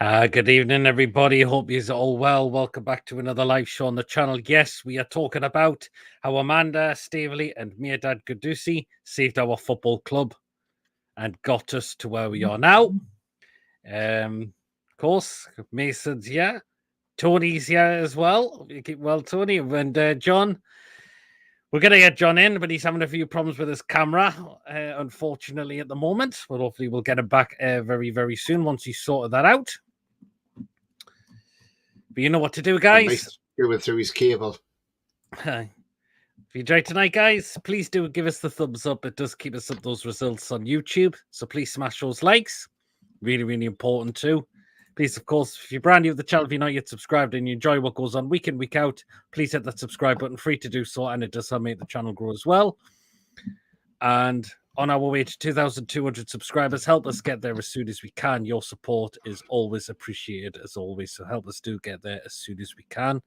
Good evening, everybody. Hope you're all well. Welcome back to another live show on the channel. Yes, we are talking about how Amanda Staveley and Mehrdad Gadusi saved our football club and got us to where we are now. Of course, Mason's here. Tony's here as well. You keep well, Tony. And John. We're going to get John in, but he's having a few problems with his camera, unfortunately, at the moment. But hopefully we'll get him back very, very soon once he's sorted that out. But you know what to do, guys. Going through his cable. If you enjoyed tonight, guys, please do give us the thumbs up. It does keep us up those results on YouTube. So please smash those likes. Really, really important too. Please, of course, if you're brand new to the channel, if you're not yet subscribed and you enjoy what goes on week in, week out, please hit that subscribe button. Free to do so, and it does help make the channel grow as well. And on our way to 2,200 subscribers, help us get there as soon as we can. Your support is always appreciated, as always. So help us do get there as soon as we can.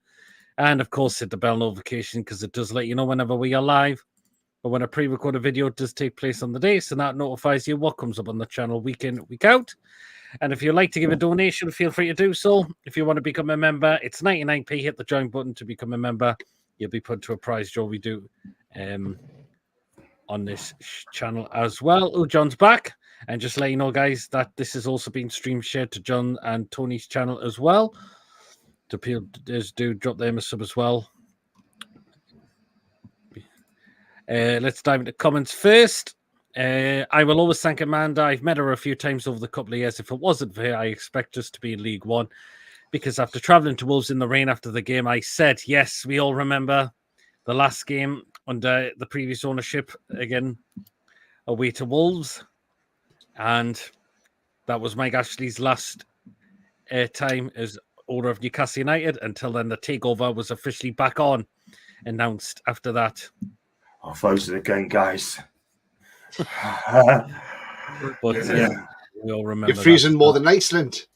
And, of course, hit the bell notification because it does let you know whenever we are live or when a pre-recorded video does take place on the day. So that notifies you what comes up on the channel week in, week out. And if you'd like to give a donation, feel free to do so. If you want to become a member, it's 99p. Hit the join button to become a member. You'll be put to a prize draw we do on this channel as well. Oh, John's back. And just let you know, guys, that this has also been stream shared to John and Tony's channel as well. So people do drop them a sub as well. Let's dive into comments first. I will always thank Amanda. I've met her a few times over the couple of years. If it wasn't for her, I expect us to be in League One. Because after travelling to Wolves in the rain after the game, I said, yes, we all remember the last game under the previous ownership, again, away to Wolves. And that was Mike Ashley's last time as owner of Newcastle United. Until then, the takeover was officially back on, announced after that. I'll froze it again, guys. But yeah, we all remember. You're freezing more than Iceland.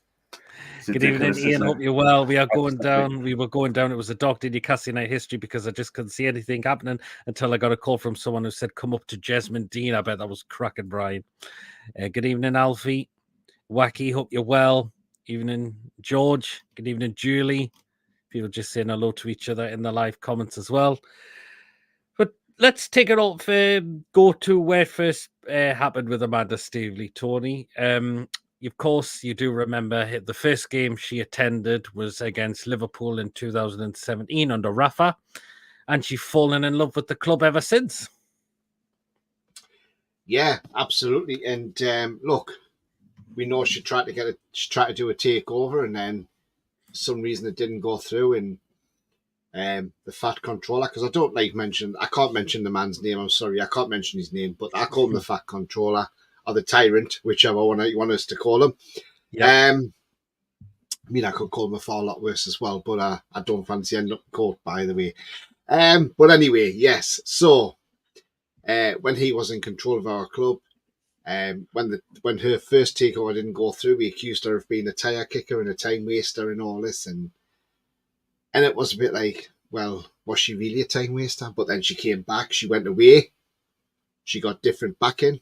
Good evening, Ian. Hope you're well. We are going down. We were going down. It was a dark day in Newcastle United history because I just couldn't see anything happening until I got a call from someone who said, "Come up to Jesmond Dean." I bet that was cracking, Brian. Good evening, Alfie. Wacky. Hope you're well. Evening, George. Good evening, Julie. People just saying hello to each other in the live comments as well. But let's take it off. Go to where it first happened with Amanda Staveley, Tony. Of course, you do remember the first game she attended was against Liverpool in 2017 under Rafa, and she's fallen in love with the club ever since. Yeah, absolutely. And look, we know she tried to do a takeover, and then for some reason it didn't go through. And the Fat Controller, because I can't mention the man's name. I'm sorry, I can't mention his name, but I call him the Fat Controller. Or the Tyrant, whichever one you want us to call him. Yeah. I mean, I could call him a far lot worse as well, but I don't fancy ending up in court, by the way. But anyway, yes. So when he was in control of our club, when her first takeover didn't go through, we accused her of being a tire kicker and a time waster and all this, and it was a bit like, well, was she really a time waster? But then she came back. She went away. She got different backing.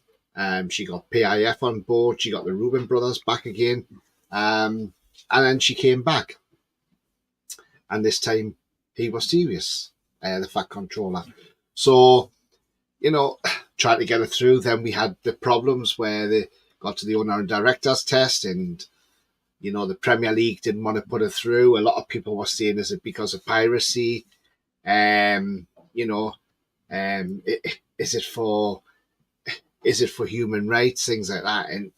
She got PIF on board. She got the Reuben brothers back again. And then she came back. And this time he was serious, the Fat Controller. So, tried to get her through. Then we had the problems where they got to the owner and directors test, and, the Premier League didn't want to put her through. A lot of people were saying, is it because of piracy? Is it for human rights, things like that? And,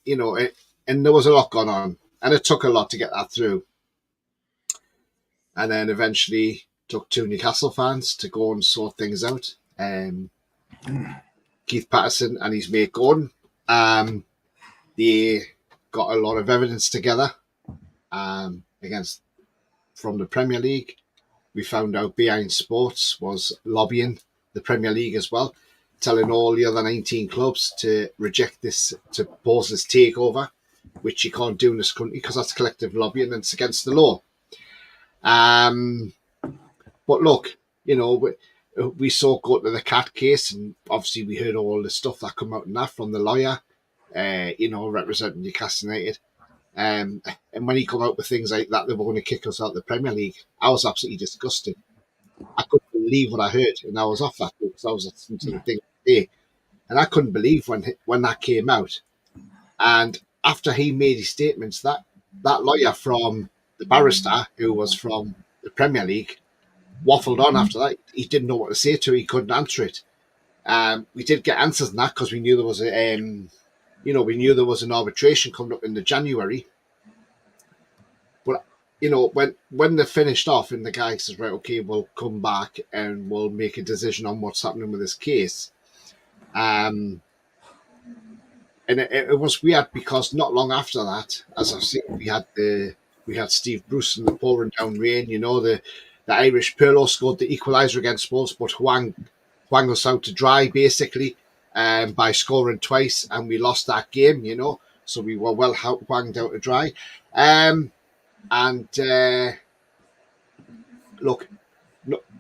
and there was a lot going on. And it took a lot to get that through. And then eventually took 2 Newcastle fans to go and sort things out. Keith Patterson and his mate Gordon. They got a lot of evidence together from the Premier League. We found out Behind Sports was lobbying the Premier League as well, telling all the other 19 clubs to reject this, to pause this takeover, which you can't do in this country because that's collective lobbying and it's against the law. But look, we saw go to the cat case, and obviously we heard all the stuff that come out in that from the lawyer, representing Newcastle United. And when he come out with things like that, they were going to kick us out of the Premier League. I was absolutely disgusted. I couldn't believe what I heard, and I was off that because I was listening to the thing today, and I couldn't believe when that came out. And after he made his statements, that lawyer from the barrister who was from the Premier League waffled on after that. He didn't know what to say to it. He couldn't answer it. We did get answers in that because we knew there was we knew there was an arbitration coming up in the January. But when they finished off, and the guy says, right, okay, we'll come back and we'll make a decision on what's happening with this case. And it was weird because not long after that, as I've seen, we had Steve Bruce in the pouring down rain. The Irish Pirlo scored the equaliser against Spurs, but Hwang us out to dry basically by scoring twice, and we lost that game. So we were well Hwanged out to dry. Look,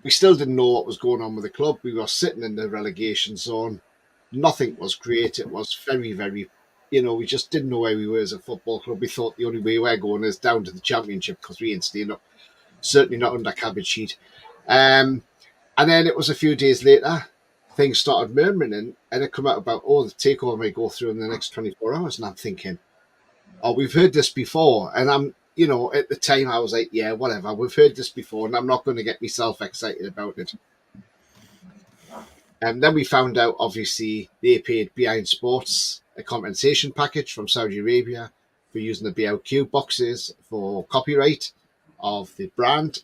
we still didn't know what was going on with the club. We were sitting in the relegation zone. Nothing was great. It was very, very, we just didn't know where we were as a football club. We thought the only way we're going is down to the Championship because we ain't staying up. Certainly not under Cabbage Heat. And then it was a few days later, things started murmuring and it came out about, the takeover may go through in the next 24 hours. And I'm thinking, we've heard this before. And I'm, at the time I was like, yeah, whatever. We've heard this before and I'm not going to get myself excited about it. And then we found out, obviously, they paid Behind Sports a compensation package from Saudi Arabia for using the BLQ boxes for copyright of the brand.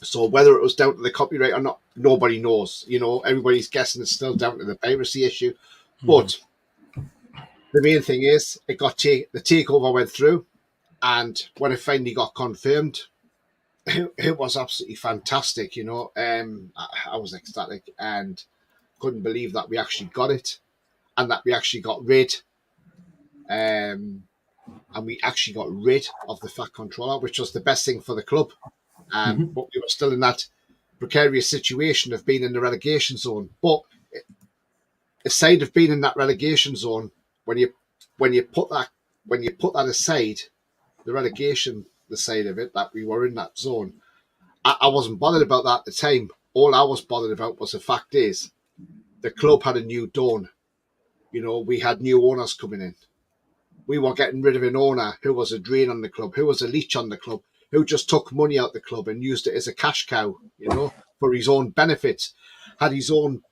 So whether it was down to the copyright or not, nobody knows. Everybody's guessing it's still down to the piracy issue. Mm-hmm. But the main thing is, the takeover went through, and when it finally got confirmed, it was absolutely fantastic. I was ecstatic and couldn't believe that we actually got it, and that we actually got rid. And we actually got rid of the Fat Controller, which was the best thing for the club. But we were still in that precarious situation of being in the relegation zone. But aside of being in that relegation zone, when you put that aside, the relegation, the side of it, that we were in that zone, I wasn't bothered about that at the time. All I was bothered about was the fact is the club had a new dawn. We had new owners coming in. We were getting rid of an owner who was a drain on the club, who was a leech on the club, who just took money out of the club and used it as a cash cow, for his own benefits. Had his own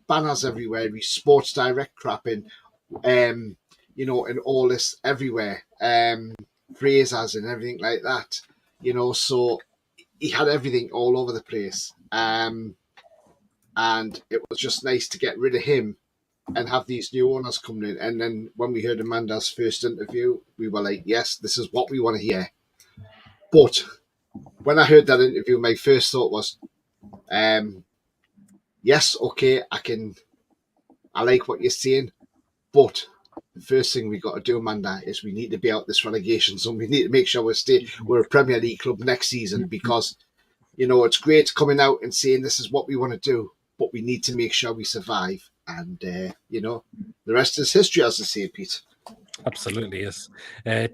banners everywhere, his Sports Direct crap in, and all this everywhere, phrases and everything like that, so he had everything all over the place. And it was just nice to get rid of him and have these new owners coming in. And then when we heard Amanda's first interview, we were like, yes, this is what we want to hear. But when I heard that interview, my first thought was, yes, okay, I like what you're saying, but the first thing we got to do, Amanda, is we need to be out this relegation zone. We need to make sure we're a Premier League club next season, because, it's great coming out and saying this is what we want to do, but we need to make sure we survive. And, the rest is history, as I say, Pete. Absolutely, yes.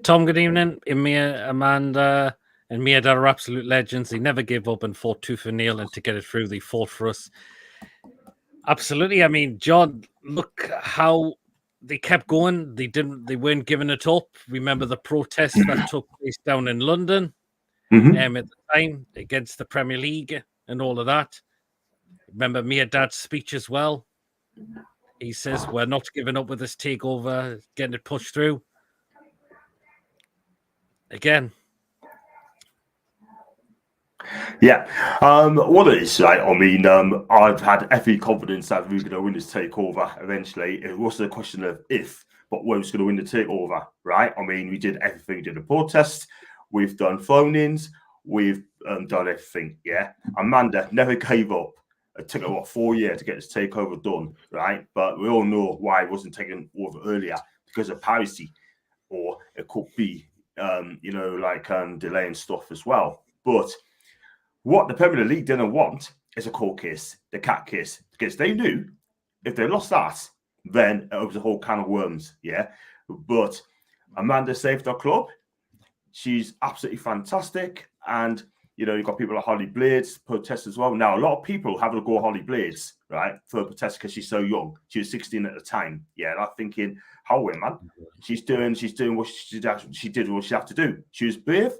Tom, good evening. Emir, Amanda, and Mehrdad are absolute legends. They never gave up and fought tooth and nail, and to get it through, they fought for us. Absolutely. I mean, John, look how they kept going. They weren't giving it up. Remember the protests that took place down in London at the time against the Premier League and all of that. Remember Mehrdad's speech as well. He says, we're not giving up with this takeover, getting it pushed through. Again. Yeah. What it is, right? I mean, I've had every confidence that we're going to win this takeover eventually. It wasn't a question of if, but when was going to win the takeover, right? I mean, we did everything. We did a protest. We've done phone-ins. We've done everything, yeah? Amanda never gave up. It took about 4 years to get this takeover done, right? But we all know why it wasn't taken over earlier, because of piracy, or it could be, delaying stuff as well. But what the Premier League didn't want is a court case, the cat case, because they knew if they lost that, then it was a whole can of worms, yeah? But Amanda saved our club. She's absolutely fantastic. And, you've got people like Holly Blades protest as well. Now, a lot of people have to go Holly Blades, right, for a protest because she's so young. She was 16 at the time. Yeah, and I'm thinking, how man? She's doing what she did what she had to do. She was brave.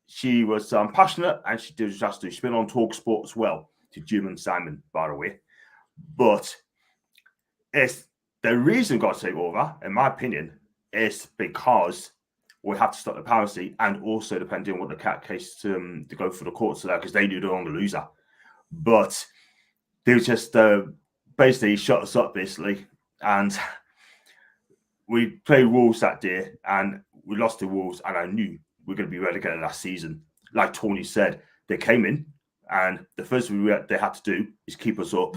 She was passionate, and she did just to. She's been on Talk Sport as well, to Jim and Simon, by the way. But it's the reason got to take over, in my opinion, is because we have to stop the piracy, and also depending on what the cat case to go for the courts there, because they knew they were on the loser. But they were just basically shut us up, basically, and we played Wolves that day, and we lost to Wolves, and I knew we were going to be relegated last season. Like Tony said, they came in, and the first thing they had to do is keep us up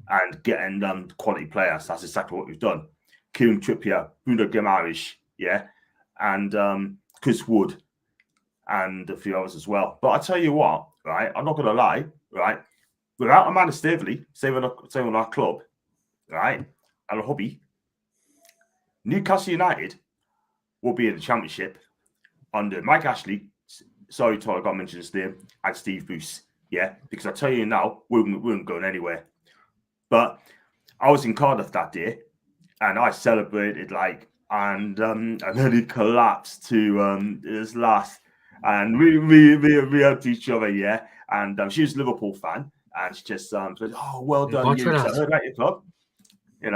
and getting quality players. That's exactly what we've done. Kieran Trippier, Bruno Guimaraes, yeah, and Chris Wood, and a few others as well. But I tell you what, right, I'm not going to lie, right, without Amanda Staveley saving our club, right, and a hobby, Newcastle United will be in the Championship under Mike Ashley. Sorry, Todd, I got to mention his name, and Steve Bruce. Yeah, because I tell you now, we weren't going anywhere. But I was in Cardiff that day, and I celebrated and then he collapsed to his last, and we helped each other, yeah. And she was a Liverpool fan, and she just said, "Oh, well done, you." I heard about your club, and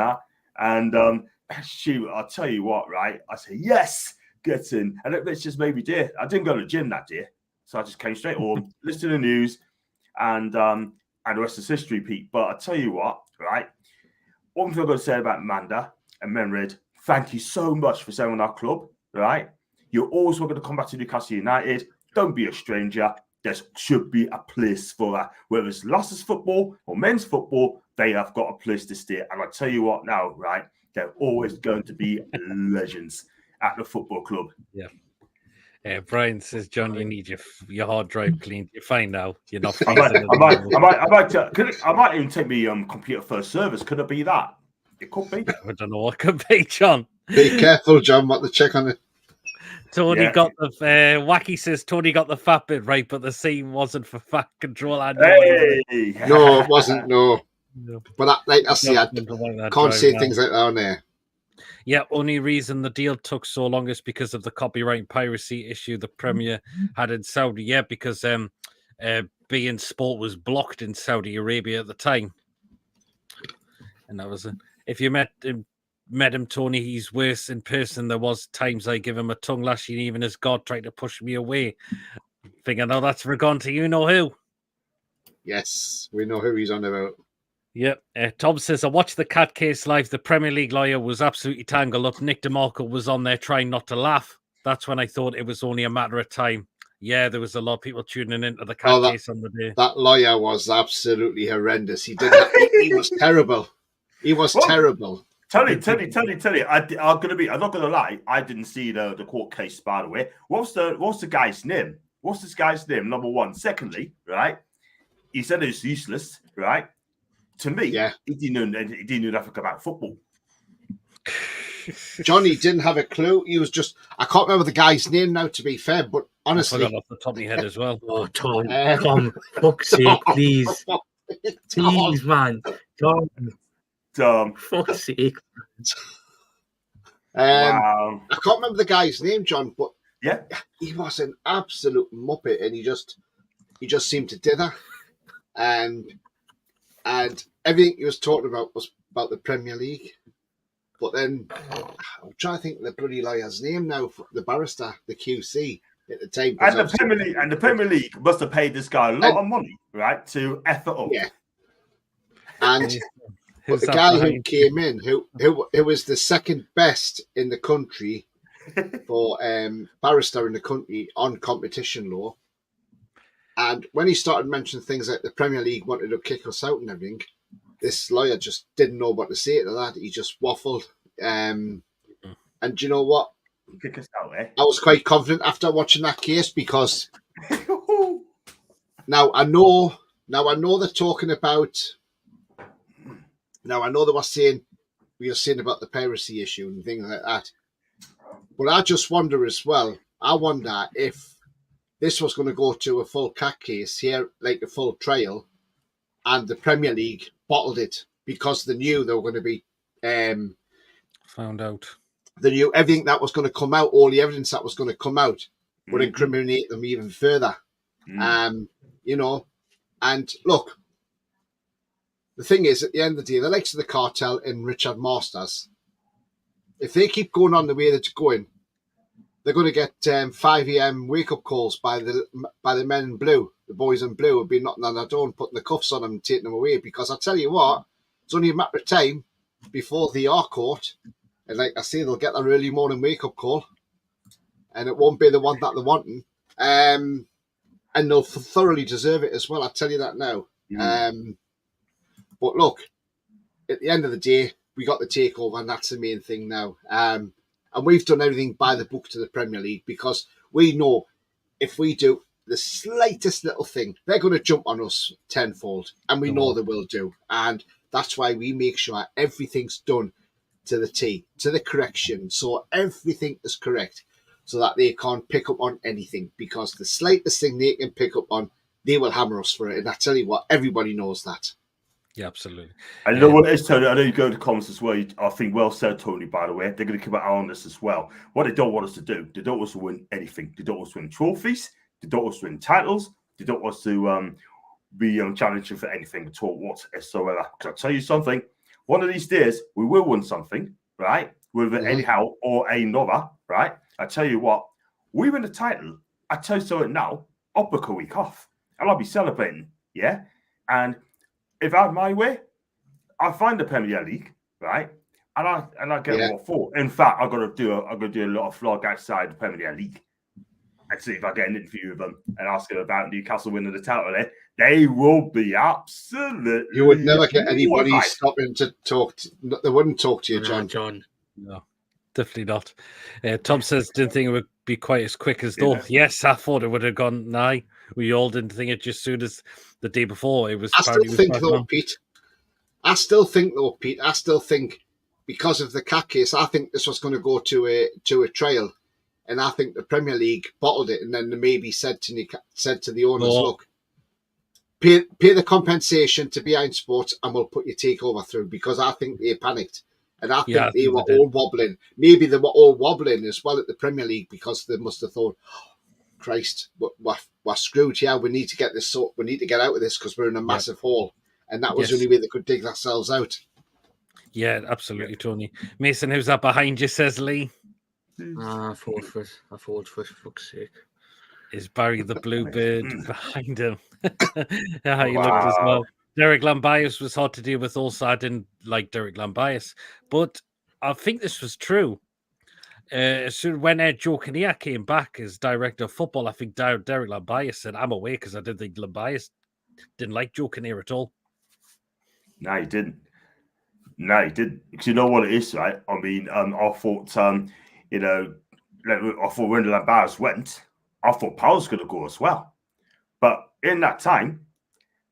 I'll tell you what, right? I said, yes, get in. And it's just made me day. I didn't go to the gym that day. So I just came straight home, listened to the news, and the rest is history, Pete. But I tell you what, right? One thing I've got to say about Amanda and Mehrdad, thank you so much for saving our club, right? You're always welcome to come back to Newcastle United. Don't be a stranger. There should be a place for that. Whether it's Lassers football or men's football, they have got a place to stay. And I tell you what now, right? They're always going to be legends at the football club. Yeah. Brian says, John, you need your hard drive cleaned. You're fine now. You're not. I might even take me computer first service. Could it be that? It could be. I don't know what could be, John. Be careful, John. What the check on it? Tony got the Wacky says Tony got the fat bit right, but the scene wasn't for fat control. Hey. No, it wasn't. No. But I can't say things like that on there. Yeah, only reason the deal took so long is because of the copyright and piracy issue the Premier had in Saudi. Yeah, because beIN Sport was blocked in Saudi Arabia at the time, and that was it. If you met him, Tony, he's worse in person. There was times I give him a tongue lashing, even as God tried to push me away. Thinking, oh, that's regard to you know who. Yes, we know who he's on about. Yep. Tom says, I watched the Cat case live. The Premier League lawyer was absolutely tangled up. Nick DeMarco was on there trying not to laugh. That's when I thought it was only a matter of time. Yeah, there was a lot of people tuning into the Cat case on the day. That lawyer was absolutely horrendous. He was terrible. He was terrible. Tell you. I'm not gonna lie. I didn't see the court case, by the way. What's the guy's name? What's this guy's name? Number one. Secondly, right? He said it was useless, right? To me, he didn't know nothing about football. Johnny didn't have a clue. He was just, I can't remember the guy's name now, to be fair, but honestly. I forgot off the top of my head as well. Oh, Tom, fuck's sake, please. Please, man. Tom. Fuck's sake. Wow. I can't remember the guy's name, John, but yeah, he was an absolute muppet, and he just seemed to dither. And everything he was talking about was about the Premier League. But then I'm trying to think of the bloody lawyer's name now, the barrister, the QC at the time. And the Premier League must have paid this guy a lot of money, right, to F it up. Yeah. And but the guy who came in, who was the second best in the country for barrister in the country on competition law. And when he started mentioning things like the Premier League wanted to kick us out and everything, this lawyer just didn't know what to say to that. He just waffled. And do you know what? Kick us out, eh? I was quite confident after watching that case because now I know they're talking about. Now I know they were saying about the piracy issue and things like that. But I just wonder as well, I wonder if this was going to go to a full cat case here, like a full trial, and the Premier League bottled it because they knew they were going to be found out. They knew everything that was going to come out, all the evidence that was going to come out would incriminate them even further. You know, and look, the thing is, at the end of the day, the likes of the cartel and Richard Masters, if they keep going on the way they're going, they're going to get 5 a.m. wake-up calls by the men in blue, the boys in blue, will be knocking on their door and putting the cuffs on them and taking them away. Because I tell you what, it's only a matter of time before they are caught. And like I say, they'll get their early morning wake-up call. And it won't be the one that they're wanting. And they'll thoroughly deserve it as well, I tell you that now. But look, at the end of the day, we got the takeover, and that's the main thing now. And we've done everything by the book to the Premier League, because we know if we do the slightest little thing, they're going to jump on us tenfold, and we know they will do. And that's why we make sure everything's done to the T, to the correction, so everything is correct, so that they can't pick up on anything, because the slightest thing they can pick up on, they will hammer us for it. And I tell you what, everybody knows that. Yeah, absolutely. And you know what it is, Tony? I know you go to comments as well. I think well said, Tony, by the way. They're going to keep an eye on this as well. What they don't want us to do, they don't want us to win anything. They don't want us to win trophies. They don't want us to win titles. They don't want us to be challenging for anything at all whatsoever. Because I'll tell you something, one of these days, we will win something, right? Whether anyhow or another, right? I tell you what, we win the title. I tell you something now, I'll book a week off. And I'll be celebrating, yeah? And if I had my way, I find the Premier League, right? And I get what for. In fact, I'm gonna do a lot of vlog outside the Premier League and see if I get an interview with them and ask them about Newcastle winning the title there. They will be absolutely. You would never get anybody stopping to talk. They wouldn't talk to you, John. No, definitely not. Tom says, didn't think it would be quite as quick as though. Yes, I thought it would have gone nigh. We all didn't think it just soon as the day before. It was. I still think though, Pete. I still think because of the cat case, I think this was going to go to a trial, and I think the Premier League bottled it, and then they maybe said to the owners, look, pay the compensation to Behind Sports, and we'll put your takeover through, because I think they panicked. And I think they were all wobbling. Maybe they were all wobbling as well at the Premier League, because they must have thought, Christ, we're screwed here. We need to get this. We need to get out of this, because we're in a massive hole. And that was the only way they could dig themselves out. Yeah, absolutely, Tony. Mason, who's that behind you, says Lee? I fought for fuck's sake. Is Barry the Bluebird behind him? How you looked as well. Derek Lambias was hard to deal with also. I didn't like Derek Lambias, but I think this was true. So when Joe Kinnear came back as director of football, I think Derek Lambias said, I'm away, because I didn't think Lambias didn't like Joe Kinnear at all. No, he didn't. Because you know what it is, right? I mean, I thought, I thought when Lambias went, I thought Powell was going to go as well. But in that time,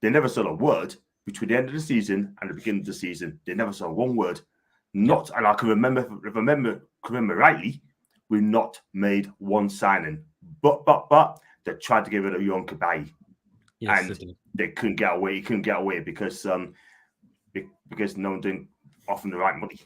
they never said a word between the end of the season and the beginning of the season. They never said one word. And I can remember, if I remember rightly, we not made one signing. But they tried to give it a young Kabai. Yes, and they couldn't get away. He couldn't get away because no one didn't offer the right money.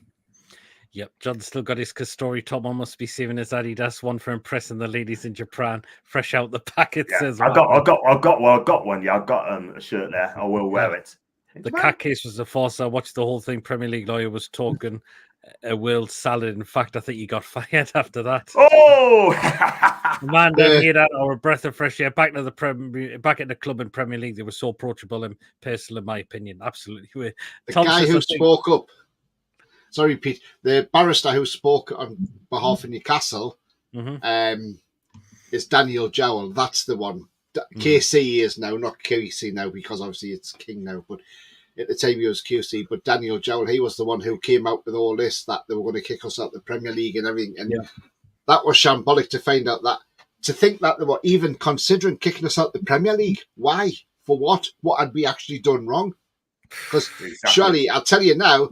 Yep, John's still got his Castori top on. Must be saving his Adidas one for impressing the ladies in Japan. Fresh out the packet, says. I got one. Yeah, I got a shirt there. I will wear it. The cat case was a farce. I watched the whole thing. Premier League lawyer was talking a world salad. In fact, I think he got fired after that. Oh, man, don't hear that or a breath of fresh air. Back at the club in Premier League, they were so approachable and personal, in my opinion. Absolutely. The guy who spoke up. Sorry, Pete. The barrister who spoke on behalf of Newcastle is Daniel Jowell. That's the one. KC is now, not QC now, because obviously it's King now, but at the time he was QC. But Daniel Jowell, he was the one who came out with all this, that they were going to kick us out of the Premier League and everything. And that was shambolic to find out that, to think that they were even considering kicking us out of the Premier League. Why? For what? What had we actually done wrong? Because surely, I'll tell you now,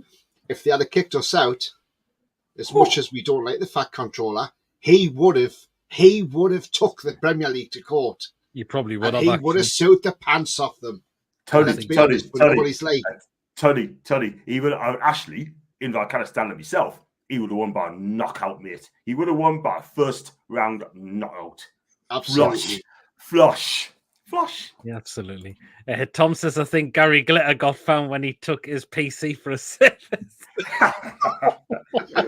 if they had kicked us out, as much as we don't like the Fat Controller, he would have took the Premier League to court. You probably would And have. he Actually. would have sued the pants off them. And let's be honest, we know what he's like. Tony, even Ashley, even though I kind of stand up myself, he would have won by a knockout, mate. He would have won by a first round knockout. Absolutely. Flush. Yeah, absolutely. Tom says, I think Gary Glitter got found when he took his PC for a service.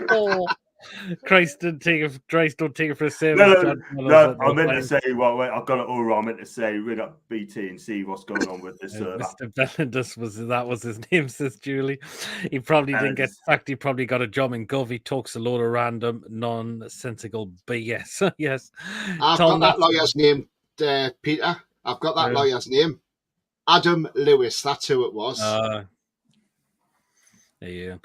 Oh, Christ, don't take it for a service. No, I meant to say, well, wait, I've got it all wrong. I meant to say, ring up BT and see what's going on with this server. Mr. Bellandus was his name, says Julie. He probably didn't get sacked. He probably got a job in Gov. He talks a load of random, nonsensical BS. Yes. I've got that lawyer's name, Peter. I've got that lawyer's name. Adam Lewis. That's who it was. Yeah.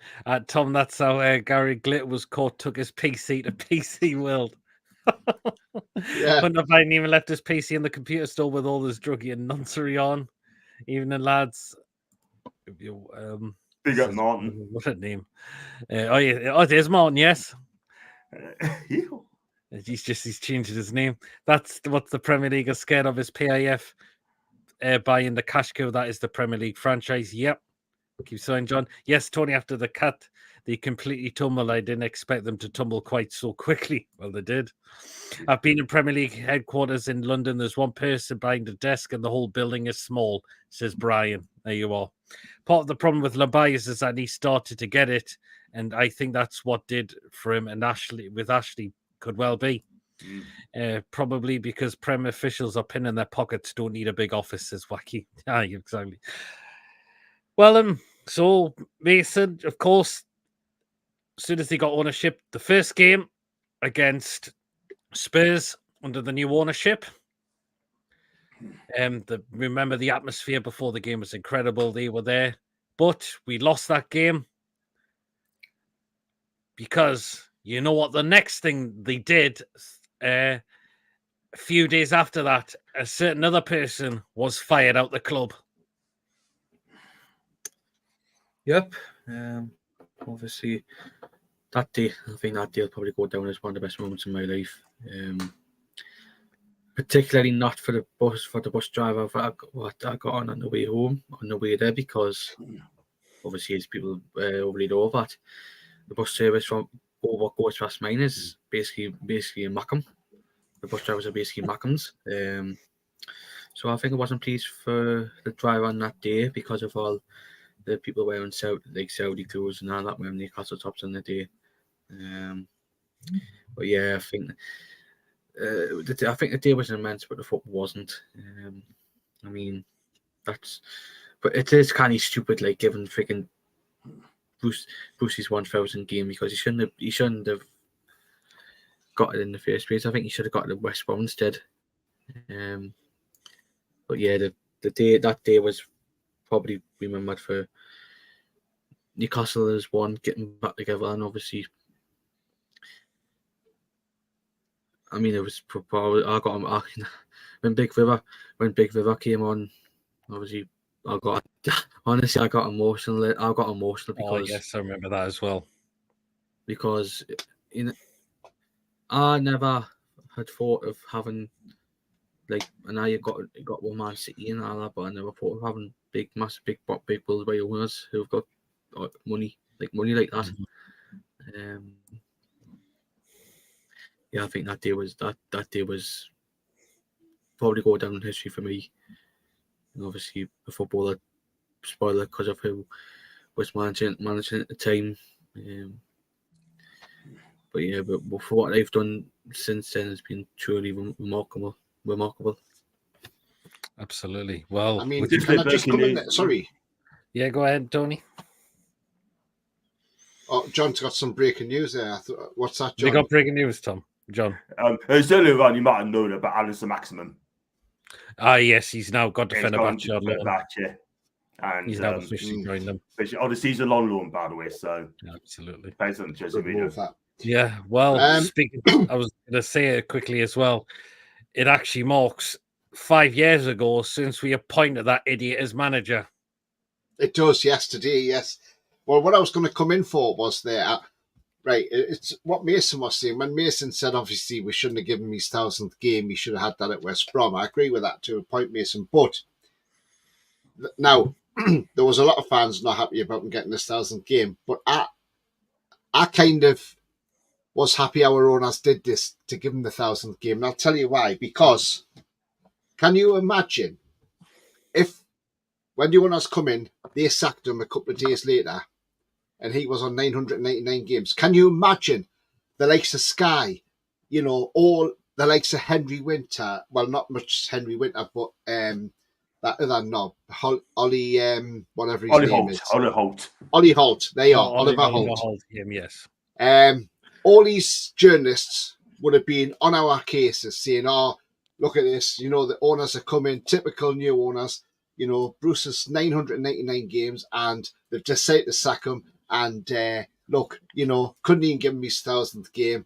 Tom, that's how Gary Glitter was caught, took his PC to PC World. Wouldn't have even left his PC in the computer store with all this druggy and nonsense on. Evening, lads. Big up Martin. What a name. There's Martin, yes. He's changed his name. That's what the Premier League is scared of, is PIF buying the cash cow. That is the Premier League franchise. Yep. Keep saying, John. Yes, Tony, after the cut, they completely tumbled. I didn't expect them to tumble quite so quickly. Well, they did. I've been in Premier League headquarters in London. There's one person behind the desk and the whole building is small, says Brian. There you are. Part of the problem with Labias is that he started to get it, and I think that's what did for him. And Ashley could well be. Probably because Prem officials are pinning their pockets, don't need a big office, says Wacky. Exactly. Well, so Mason, of course, as soon as they got ownership, the first game against Spurs under the new ownership. Remember the atmosphere before the game was incredible. They were there, but we lost that game because you know what? The next thing they did, a few days after that, a certain other person was fired out the club. Yep. Obviously, I think that day will probably go down as one of the best moments in my life. Particularly not for the bus driver what I got on the way home, on the way there, because obviously as people already know that the bus service from what goes past mine is basically a Mackham. The bus drivers are basically Mackhams. So I think I wasn't pleased for the driver on that day because of all the people wearing Saudi clothes and all that, wearing Newcastle tops on the day. But yeah, I think the day was immense, but the football wasn't. I mean, but it is kind of stupid, like giving freaking Bruce's 1,000 game, because he shouldn't have got it in the first place. I think he should have got it at West Brom instead. But yeah, that day was probably remembered for Newcastle as one, getting back together, and obviously, I mean, it was probably when Big River came on. Obviously, I got emotional. I got emotional because yes, I remember that as well. Because I never had thought of having I know you got one Man City and all that, but I never thought of having massive big Bulls by owners who've got money like that. Yeah, I think that day was probably go down in history for me. And obviously, the footballer spoiler because of who was managing at the time. But yeah, but for what they've done since then has been truly remarkable. Absolutely. Well, I mean, can I just come in there? Sorry. Yeah, go ahead, Tony. Oh, John's got some breaking news there. What's that, John? You got breaking news, John. It's earlier on, you might have known about Alistair Maximum. Yes, he's now got defender back. Yeah. And he's now officially joined them. Obviously, he's a long loan, by the way, so absolutely. Based on the Jersey video. Yeah, well, I was going to say it quickly as well. It actually marks 5 years ago since we appointed that idiot as manager. It does, yesterday, yes. Well, what I was going to come in for was there, right, it's what Mason was saying. When Mason said, obviously, we shouldn't have given him his 1000th game, he should have had that at West Brom. I agree with that to a point, Mason. But now, there was a lot of fans not happy about him getting this 1000th game. But I kind of was happy our owners did this to give him the 1000th game. And I'll tell you why. Because can you imagine if when the owners come in, they sacked him a couple of days later and he was on 999 games? Can you imagine the likes of Sky, all the likes of Henry Winter? Well, not much Henry Winter, but that other knob, Ollie, whatever his name is. Ollie Holt. There you are, Oliver Holt. Yes. All these journalists would have been on our cases saying, oh, look at this, the owners are coming, typical new owners, Bruce has 999 games and they've decided to sack him and look, couldn't even give him his 1000th game.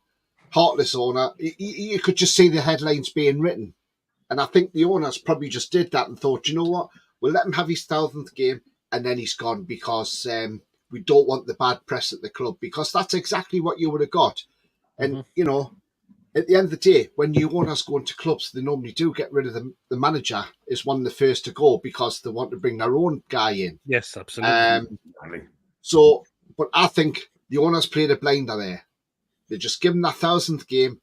Heartless owner. You could just see the headlines being written. And I think the owners probably just did that and thought, you know what, we'll let him have his 1000th game and then he's gone because we don't want the bad press at the club, because that's exactly what you would have got. And, at the end of the day, when new owners go into clubs, they normally do get rid of the manager is one of the first to go because they want to bring their own guy in. Yes, absolutely. But I think the owners played a blinder there. They just give him that 1000th game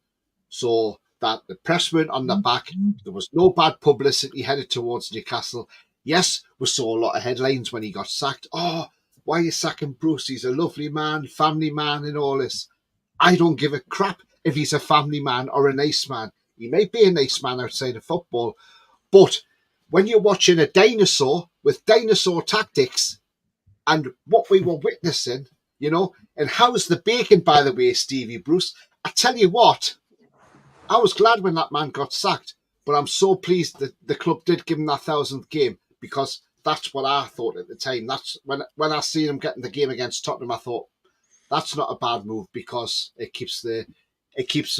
so that the press weren't on their back. There was no bad publicity headed towards Newcastle. Yes, we saw a lot of headlines when he got sacked. Oh, why are you sacking Bruce? He's a lovely man, family man and all this. I don't give a crap if he's a family man or a nice man. He may be a nice man outside of football, but when you're watching a dinosaur with dinosaur tactics and what we were witnessing, and how's the bacon, by the way, Stevie Bruce? I tell you what, I was glad when that man got sacked, but I'm so pleased that the club did give him that 1000th game, because that's what I thought at the time. That's when I seen him getting the game against Tottenham, I thought that's not a bad move because it keeps the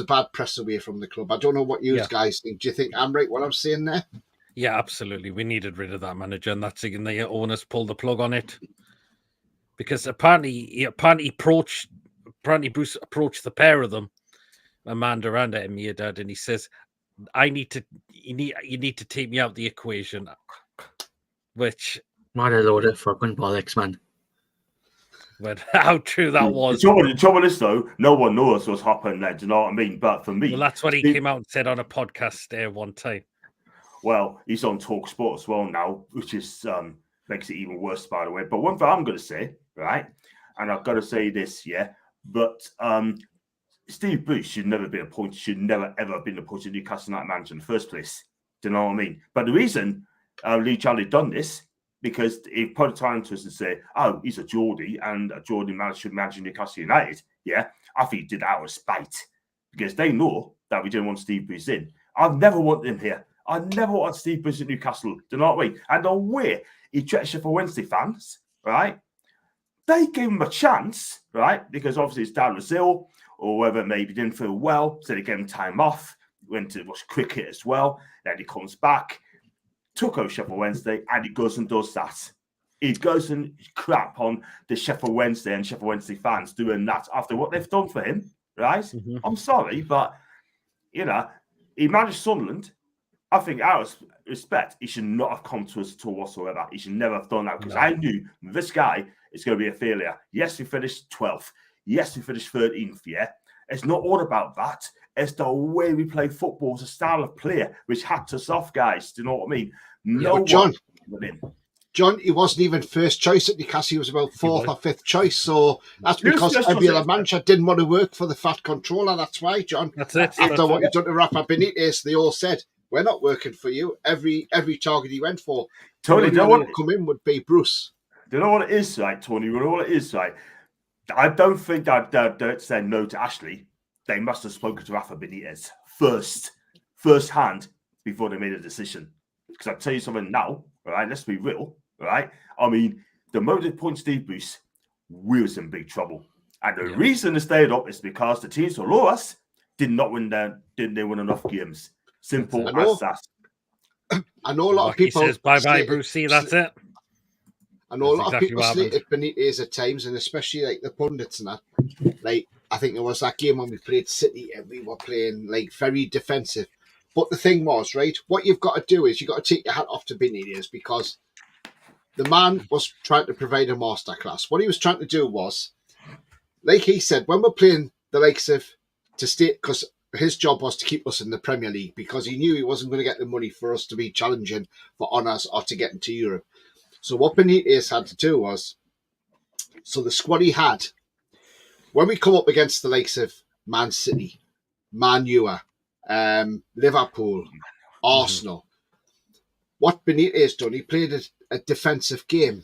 bad press away from the club. I don't know what you guys think. Do you think I'm right what I'm saying there? Yeah, absolutely. We needed rid of that manager, and that's again the owners pulled the plug on it because apparently Bruce approached the pair of them, Amanda and Mehrdad, and he says, you need to take me out the equation. Which what a load of fucking bollocks, man. But how true that was. The trouble is, though, no one knows what's happened there. Do you know what I mean? But for me, well, that's what he came out and said on a podcast there one time. Well, he's on Talk Sport as well now, which is makes it even worse, by the way. But one thing I'm going to say, right, and I've got to say this, but Steve Bruce should never be appointed. Should never ever have been appointed Newcastle United manager in the first place. Do you know what I mean? But the reason Lee Charlie done this, because he put a time to us and say, oh, he's a Geordie and a Geordie man should manage Newcastle United. Yeah, I think he did that out of spite because they know that we didn't want Steve Bruce in. I've never wanted him here. I never wanted Steve Bruce at Newcastle. Do you know what I mean? And the way he treated Sheffield Wednesday fans, right? They gave him a chance, right? Because obviously his dad was ill or whether maybe didn't feel well. So they gave him time off, went to watch cricket as well. Then he comes back. Took over Sheffield Wednesday and he goes and does that. He goes and crap on the Sheffield Wednesday and Sheffield Wednesday fans doing that after what they've done for him, right? Mm-hmm. I'm sorry, but, he managed Sunderland. I think out of respect, he should not have come to us at all whatsoever. He should never have done that because I knew this guy is going to be a failure. Yes, we finished 12th. Yes, we finished 13th, It's not all about that. It's the way we play football. It's a style of player which hacked us off, guys. Do you know what I mean? No, John, he wasn't even first choice at Newcastle. He was about fourth or fifth choice. So that's because every other manager didn't want to work for the fat controller. That's why, John. That's it. After what you've done to Rafa Benitez, they all said, we're not working for you. Every target he went for, Tony, the only one who come in would be Bruce. Do you know what it is, right, Tony? You know what it is, right? I don't think they'd say no to Ashley. They must have spoken to Rafa Benitez first hand, before they made a decision. Because I'll tell you something now, right? Let's be real, right? I mean, the moment they point Steve Bruce, we was in big trouble. And the reason they stayed up is because the teams below us didn't win enough games. Simple as that. I know a lot of people says bye-bye, Brucey, that's it. I know a lot of people slated Benitez at times, and especially like the pundits and that. Like, I think it was that game when we played City and we were playing like very defensive. But the thing was, right, what you've got to do is you've got to take your hat off to Benitez, because the man was trying to provide a masterclass. What he was trying to do was, like he said, when we're playing the likes of to stay, because his job was to keep us in the Premier League, because he knew he wasn't going to get the money for us to be challenging for honours or to get into Europe. So what Benitez had to do was, so the squad he had, when we come up against the likes of Man City, Man U, Liverpool, Arsenal, what Benitez done, he played a defensive game,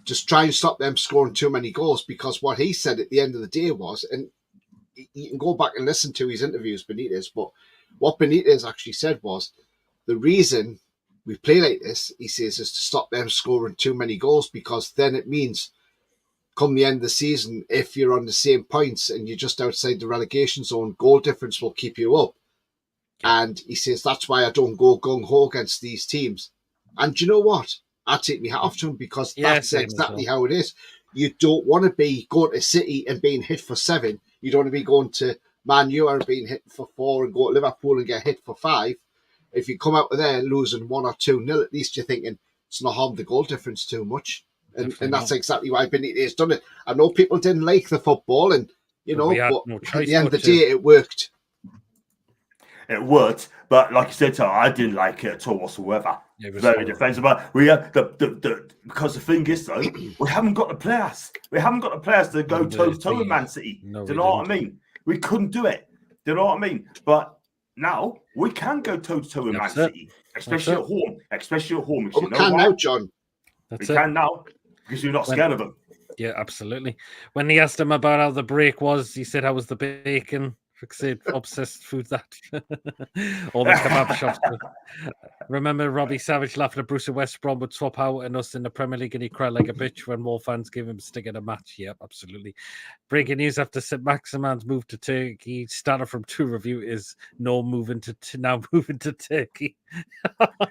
just try and stop them scoring too many goals, because what he said at the end of the day was, and you can go back and listen to his interviews, Benitez, but what Benitez actually said was, the reason we play like this, he says, is to stop them scoring too many goals, because then it means come the end of the season, if you're on the same points and you're just outside the relegation zone, goal difference will keep you up. And he says, that's why I don't go gung-ho against these teams. And do you know what? I take my hat off to him, because that's exactly how it is. You don't want to be going to City and being hit for 7. You don't want to be going to Man U and being hit for 4 and go to Liverpool and get hit for 5. If you come out of there losing 1 or 2-0, at least you're thinking it's not harmed the goal difference too much. And that's exactly why Benitez done it. I know people didn't like the football, and but at the end of the day, it worked. It worked, but like you said, Tom, I didn't like it at all whatsoever. Very defensive, but we have because the thing is though, we haven't got the players. We haven't got the players to go toe to toe with Man City. Do you know what I mean? We couldn't do it. Do you know what I mean? But now we can go toe to toe with Man City, especially at home. Especially at home. We can now, John. We can now. Because you're not scared of them. Yeah, absolutely. When he asked him about how the break was, he said, how was the bacon? Fixate, obsessed food that. All the kebab shops. Remember Robbie Savage laughing at Bruce at West Brom would swap out and us in the Premier League, and he cried like a bitch when more fans gave him a stick in a match. Yep, absolutely. Breaking news after St. Maximan's move to Turkey. Started from True Review is now moving to Turkey.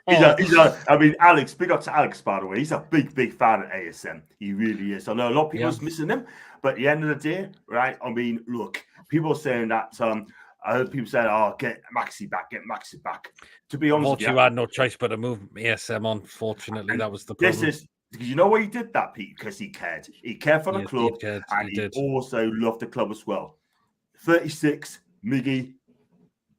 I mean, Alex, big up to Alex, by the way. He's a big fan of ASM. He really is. I know a lot of people are missing him, but at the end of the day, right? I mean, look, people are saying that. I heard people saying, "Oh, get Maxi back. To be honest, you had no choice but to move ASM. Unfortunately, that was the problem. This is because you know why he did that, Pete? Because he cared. He cared for the club, and he also loved the club as well. 36, Miggy,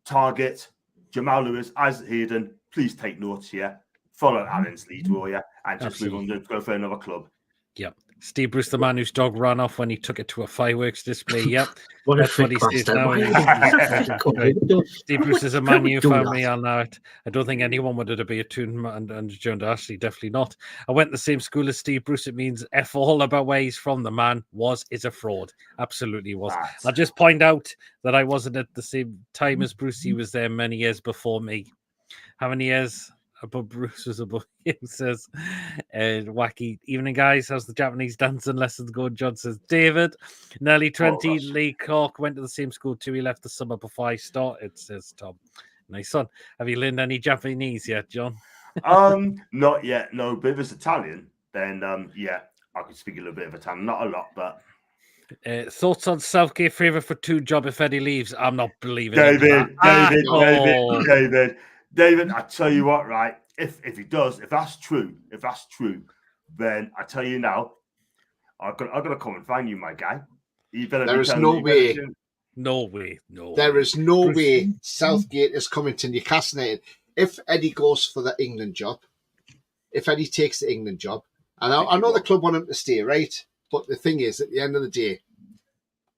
Target, Jamal Lewis, Isaac Hayden. Please take notes here. Follow Alan's lead, will you? And just move on to go for another club. Yep. Steve Bruce, the man whose dog ran off when he took it to a fireworks display. Yep. That's what he says now. Steve Bruce is a Man U family on that. I don't think anyone wanted to be a tune and John Ashley, definitely not. I went to the same school as Steve Bruce. It means F all about where he's from. The man is a fraud. Absolutely was. I'll just point out that I wasn't at the same time as Bruce. He was there many years before me. How many years? Above Bruce was above him, says wacky evening, guys. How's the Japanese dancing lessons going? John says David, nearly 20. Lee Cork went to the same school too. He left the summer before I started, says Tom. Nice son. Have you learned any Japanese yet, John? Not yet. No, but if it's Italian, then I could speak a little bit of Italian. Not a lot, but thoughts on Southgate favour for 2 job if Eddie leaves? I'm not believing David, I tell you what, right? If he does, if that's true, then I tell you now, I'm gonna come and find you, my guy. There is no way. No. There is no way Southgate is coming to Newcastle United. If Eddie goes for the England job, if Eddie takes the England job, and I know the club want him to stay, right? But the thing is, at the end of the day,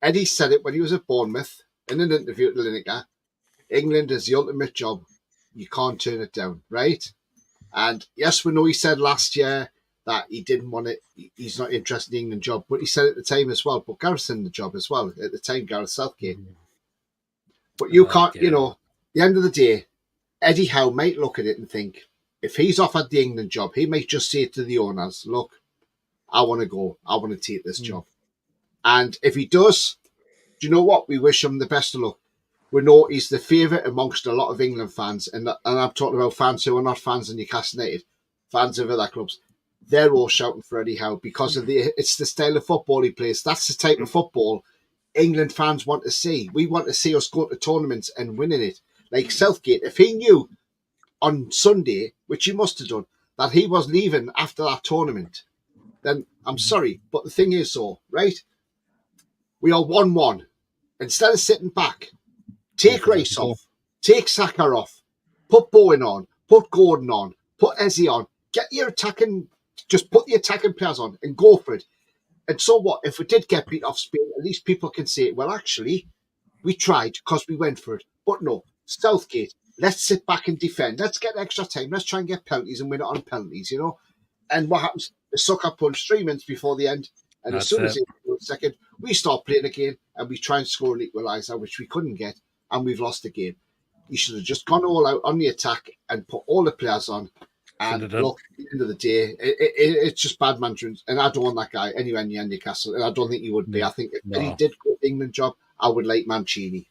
Eddie said it when he was at Bournemouth in an interview at Lineker. England is the ultimate job. You can't turn it down, right? And yes, we know he said last year that he didn't want it. He's not interested in the England job, but he said at the time as well. But Gareth's in the job as well at the time, Gareth Southgate. But you can't, at the end of the day, Eddie Howe might look at it and think, if he's offered the England job, he might just say to the owners, look, I want to go. I want to take this job. And if he does, do you know what? We wish him the best of luck. We know he's the favourite amongst a lot of England fans, and I'm talking about fans who are not fans of Newcastle United, fans of other clubs. They're all shouting for Eddie Howe because of it's the style of football he plays. That's the type of football England fans want to see. We want to see us go to tournaments and winning it. Like Southgate, if he knew on Sunday, which he must have done, that he was leaving after that tournament, then I'm sorry. But the thing is, right? We are 1-1. Instead of sitting back, take Rice off, take Saka off, put Bowen on, put Gordon on, put Eze on, just put the attacking players on and go for it. And so what? If we did get beat off Spain, at least people can say, well, actually, we tried because we went for it. But no, Southgate, let's sit back and defend. Let's get extra time. Let's try and get penalties and win it on penalties, And what happens? The sucker punch 3 minutes before the end. And as soon as it goes second, we start playing again and we try and score an equaliser, which we couldn't get, and we've lost the game. You should have just gone all out on the attack and put all the players on. And look, at the end of the day, it's just bad management. And I don't want that guy anywhere near Newcastle. And I don't think he would be. I think if he did go to the England job, I would like Mancini.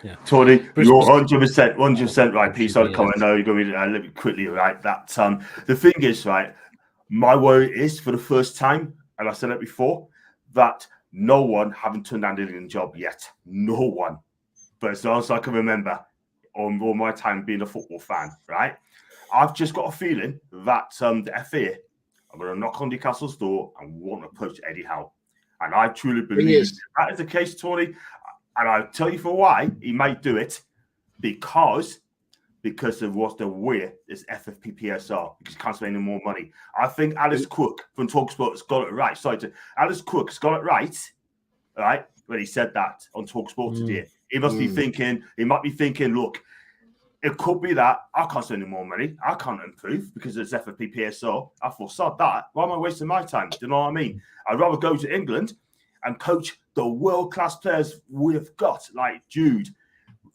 Yeah. Tony, you're 100% right. Please don't comment. No, you're going to be a little bit quickly, right? That the thing is, right, my worry is for the first time, and I said it before, that no one haven't turned down the England job yet. No one. But as long as I can remember, all my time being a football fan, right? I've just got a feeling that the FA are going to knock on Newcastle's door and want to approach Eddie Howe. And I truly believe that is the case, Tony. And I'll tell you for why he might do it. Because of what the way is FFPPSR, because he can't spend any more money. I think Alice Cook from TalkSport has got it right. Alice Cook has got it right, when he said that on TalkSport today. He must be thinking, look, it could be that I can't spend any more money. I can't improve because it's FFPPSR. I foresaw that. Why am I wasting my time? Do you know what I mean? I'd rather go to England and coach the world-class players we've got, like Jude,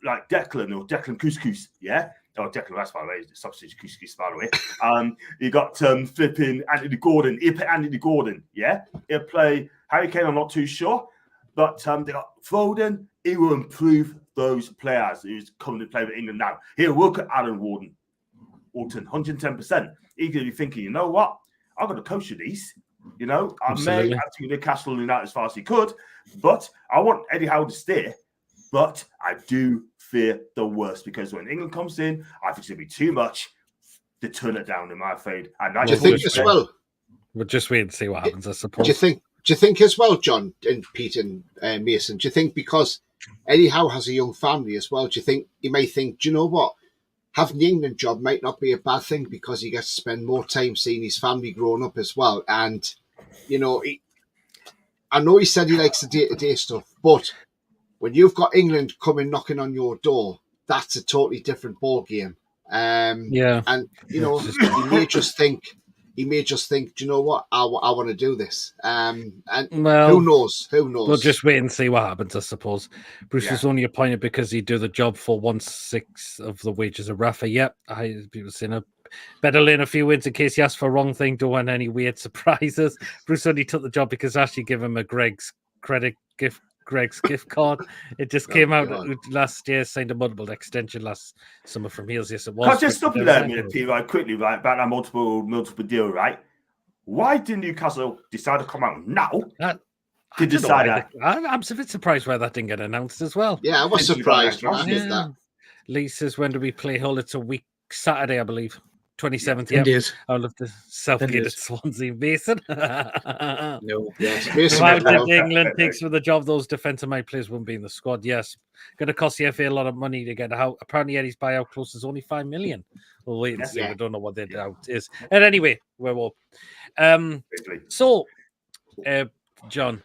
like Declan or Declan Couscous, yeah? Oh, Declan, that's by the way, substitute Couscous, by the way. You got flipping Anthony Gordon. He'll play Anthony Gordon, yeah? He'll play Harry Kane, I'm not too sure. But they got Foden. He will improve those players who's coming to play with England now. He'll work at Alan Walton, 110%. He's going to be thinking, you know what? I'm going to coach you these. I may have to Newcastle United as far as he could, but I want Eddie Howe to stay. But I do fear the worst because when England comes in, I think it's going to be too much to turn it down, in my afraid. And do you think as well? We'll just wait and see what happens, I suppose. Do you think as well, John and Pete and Mason, do you think because Eddie Howe has a young family as well, do you think he may think, do you know what? Having the England job might not be a bad thing because he gets to spend more time seeing his family growing up as well. And, I know he said he likes the day-to-day stuff, but when you've got England coming knocking on your door, that's a totally different ball game. And, he may just think, do you know what? I want to do this. And who knows? We'll just wait and see what happens, I suppose. Bruce was only appointed because he'd do the job for 1/6 of the wages of Rafa. Yep, he was in a better lane a few wins in case he asked for a wrong thing. Don't want any weird surprises. Bruce only took the job because Ashley gave him a Greg's gift card. It just came out last year, signed a multiple extension last summer from Heels. Yes, it was. Can't just stop you there a minute, Pete, right quickly, right, about that multiple deal, right? Why did Newcastle decide to come out now to decide that? I'm a bit surprised why that didn't get announced as well. Yeah, I was surprised when I did that. Lee says, when do we play Hull? It's a week Saturday, I believe. 27th, I love the Southgate at Swansea. Mason. No, yes. If England takes for the job, those defensive mind players won't be in the squad. Yes. Going to cost the FA a lot of money to get out. Apparently, Eddie's buyout clause is only $5 million. We'll wait and see. I don't know what their doubt is. And anyway, we're up. John,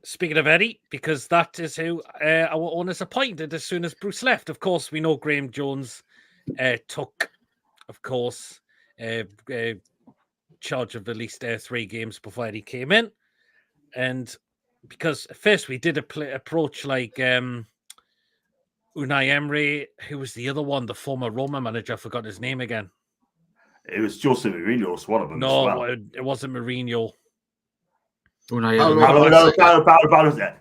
speaking of Eddie, because that is who our owners appointed as soon as Bruce left. Of course, we know Graham Jones took, of course, charge of at least 3 games before Eddie came in. And because at first we did approach like Unai Emery, who was the other one, the former Roma manager, I forgot his name again. It was Jose Mourinho, was one of them. No, as well. It wasn't Mourinho. Unai Emery.